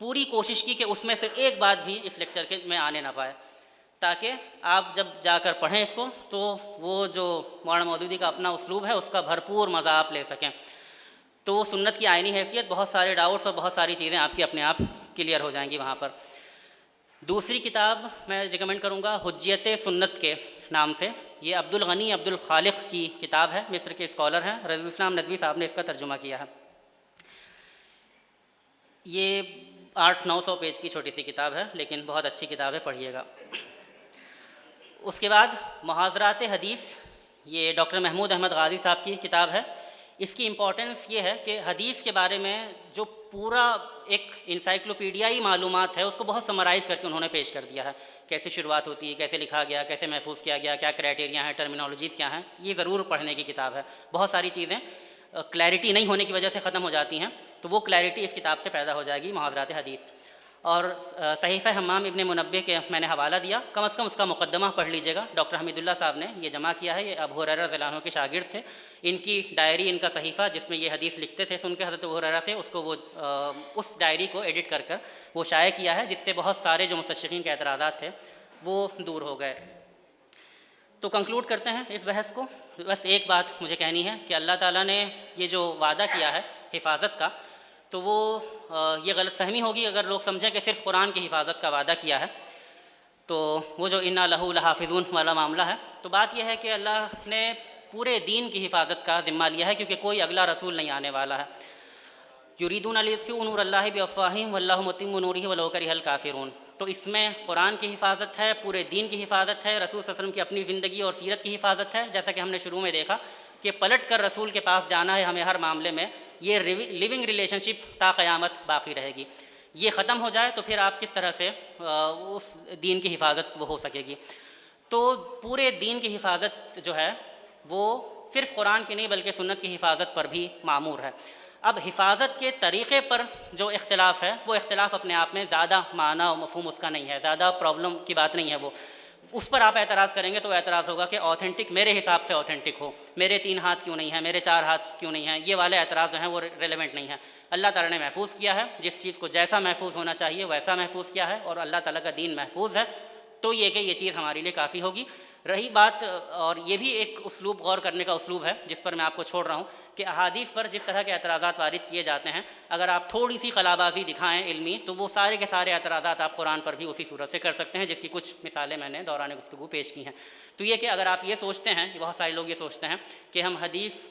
پوری کوشش کی کہ اس میں سے ایک بات بھی اس لیکچر کے میں آنے نہ پائے، تاکہ آپ جب جا کر پڑھیں اس کو تو وہ جو مولانا مودودی کا اپنا اسلوب ہے اس کا بھرپور مزہ آپ لے سکیں۔ تو وہ سنت کی آئینی حیثیت، بہت سارے ڈاؤٹس اور بہت ساری چیزیں آپ کی اپنے آپ کلیئر ہو جائیں گی وہاں پر۔ دوسری کتاب میں ریکمینڈ کروں گا حجیت سنت کے نام سے، یہ عبد الغنی عبد الخالق کی کتاب ہے، مصر کے اسکالر ہیں، رضی الاسلام ندوی صاحب نے اس کا ترجمہ کیا ہے۔ یہ 800-900 پیج کی چھوٹی سی کتاب ہے، لیکن بہت اچھی کتاب ہے، پڑھیے گا۔ اس کے بعد محاضرات حدیث، یہ ڈاکٹر محمود احمد غازی صاحب کی کتاب ہے۔ اس کی امپورٹنس یہ ہے کہ حدیث کے بارے میں جو پورا ایک انسائکلوپیڈیائی معلومات ہے اس کو بہت سمرائز کر کے انہوں نے پیش کر دیا ہے، کیسے شروعات ہوتی ہے، کیسے لکھا گیا، کیسے محفوظ کیا گیا، کیا کرائٹیریا ہیں، ٹرمینالوجیز کیا ہیں۔ یہ ضرور پڑھنے کی کتاب ہے۔ بہت ساری چیزیں کلیئرٹی نہیں ہونے کی وجہ سے ختم ہو جاتی ہیں، تو وہ کلیئرٹی اس کتاب سے پیدا ہو جائے گی، محاضرات حدیث۔ اور صحیفہ حمام ابن منبہ کے میں نے حوالہ دیا، کم از کم اس کا مقدمہ پڑھ لیجیے گا۔ ڈاکٹر حمید اللہ صاحب نے یہ جمع کیا ہے، یہ ابو ہریرہ رضی اللہ عنہ کے شاگرد تھے، ان کی ڈائری، ان کا صحیفہ جس میں یہ حدیث لکھتے تھے سن کے حضرت ابو ہریرہ سے، اس کو وہ اس ڈائری کو ایڈٹ کر کر وہ شائع کیا ہے، جس سے بہت سارے جو مستشرقین کے اعتراضات تھے وہ دور ہو گئے۔ تو کنکلوڈ کرتے ہیں اس بحث کو۔ بس ایک بات مجھے کہنی ہے کہ اللہ تعالیٰ نے یہ جو وعدہ کیا ہے حفاظت کا، تو وہ یہ غلط فہمی ہوگی اگر لوگ سمجھیں کہ صرف قرآن کی حفاظت کا وعدہ کیا ہے، تو وہ جو انا لہو لحافظون والا معاملہ ہے، تو بات یہ ہے کہ اللہ نے پورے دین کی حفاظت کا ذمہ لیا ہے، کیونکہ کوئی اگلا رسول نہیں آنے والا ہے۔ یریدون لیطفئوا نور اللہ بافواہہم واللہ متم نورہ ولو کرہ الکافرون۔ تو اس میں قرآن کی حفاظت ہے، پورے دین کی حفاظت ہے، رسول صلی اللہ علیہ وسلم کی اپنی زندگی اور سیرت کی حفاظت ہے، جیسا کہ ہم نے شروع میں دیکھا کہ پلٹ کر رسول کے پاس جانا ہے ہمیں ہر معاملے میں، یہ لیونگ ریلیشن شپ تا قیامت باقی رہے گی۔ یہ ختم ہو جائے تو پھر آپ کس طرح سے اس دین کی حفاظت وہ ہو سکے گی۔ تو پورے دین کی حفاظت جو ہے وہ صرف قرآن کی نہیں بلکہ سنت کی حفاظت پر بھی معمور ہے۔ اب حفاظت کے طریقے پر جو اختلاف ہے، وہ اختلاف اپنے آپ میں زیادہ معنی و مفہوم اس کا نہیں ہے، زیادہ پرابلم کی بات نہیں ہے، اس پر آپ اعتراض کریں گے تو اعتراض ہوگا کہ آتھینٹک میرے حساب سے آتھینٹک ہو، میرے 3 ہاتھ کیوں نہیں ہیں، میرے 4 ہاتھ کیوں نہیں ہیں، یہ والے اعتراض جو ہیں وہ ریلیونٹ نہیں ہیں۔ اللہ تعالیٰ نے محفوظ کیا ہے، جس چیز کو جیسا محفوظ ہونا چاہیے ویسا محفوظ کیا ہے، اور اللہ تعالیٰ کا دین محفوظ ہے، تو یہ کہ یہ چیز ہمارے لیے کافی ہوگی۔ رہی بات، اور یہ بھی ایک اسلوب، غور کرنے کا اسلوب ہے جس پر میں آپ کو چھوڑ رہا ہوں، کہ احادیث پر جس طرح کے اعتراضات وارد کیے جاتے ہیں، اگر آپ تھوڑی سی خلا بازی دکھائیں علمی، تو وہ سارے کے سارے اعتراضات آپ قرآن پر بھی اسی صورت سے کر سکتے ہیں، جس کی کچھ مثالیں میں نے دوران گفتگو پیش کی ہیں۔ تو یہ کہ اگر آپ یہ سوچتے ہیں، بہت سارے لوگ یہ سوچتے ہیں کہ ہم حدیث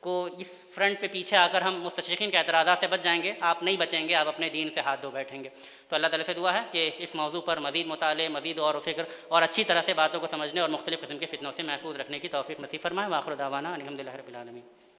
کو اس فرنٹ پہ پیچھے آ کر ہم مستشرقین کے اعتراضات سے بچ جائیں گے، آپ نہیں بچیں گے، آپ اپنے دین سے ہاتھ دھو بیٹھیں گے۔ تو اللہ تعالیٰ سے دعا ہے کہ اس موضوع پر مزید مطالعے، مزید غور و فکر اور اچھی طرح سے باتوں کو سمجھنے اور مختلف قسم کے فتنوں سے محفوظ رکھنے کی توفیق نصیب فرمائے۔ وآخر دعوانا الحمد للہ رب العالمین۔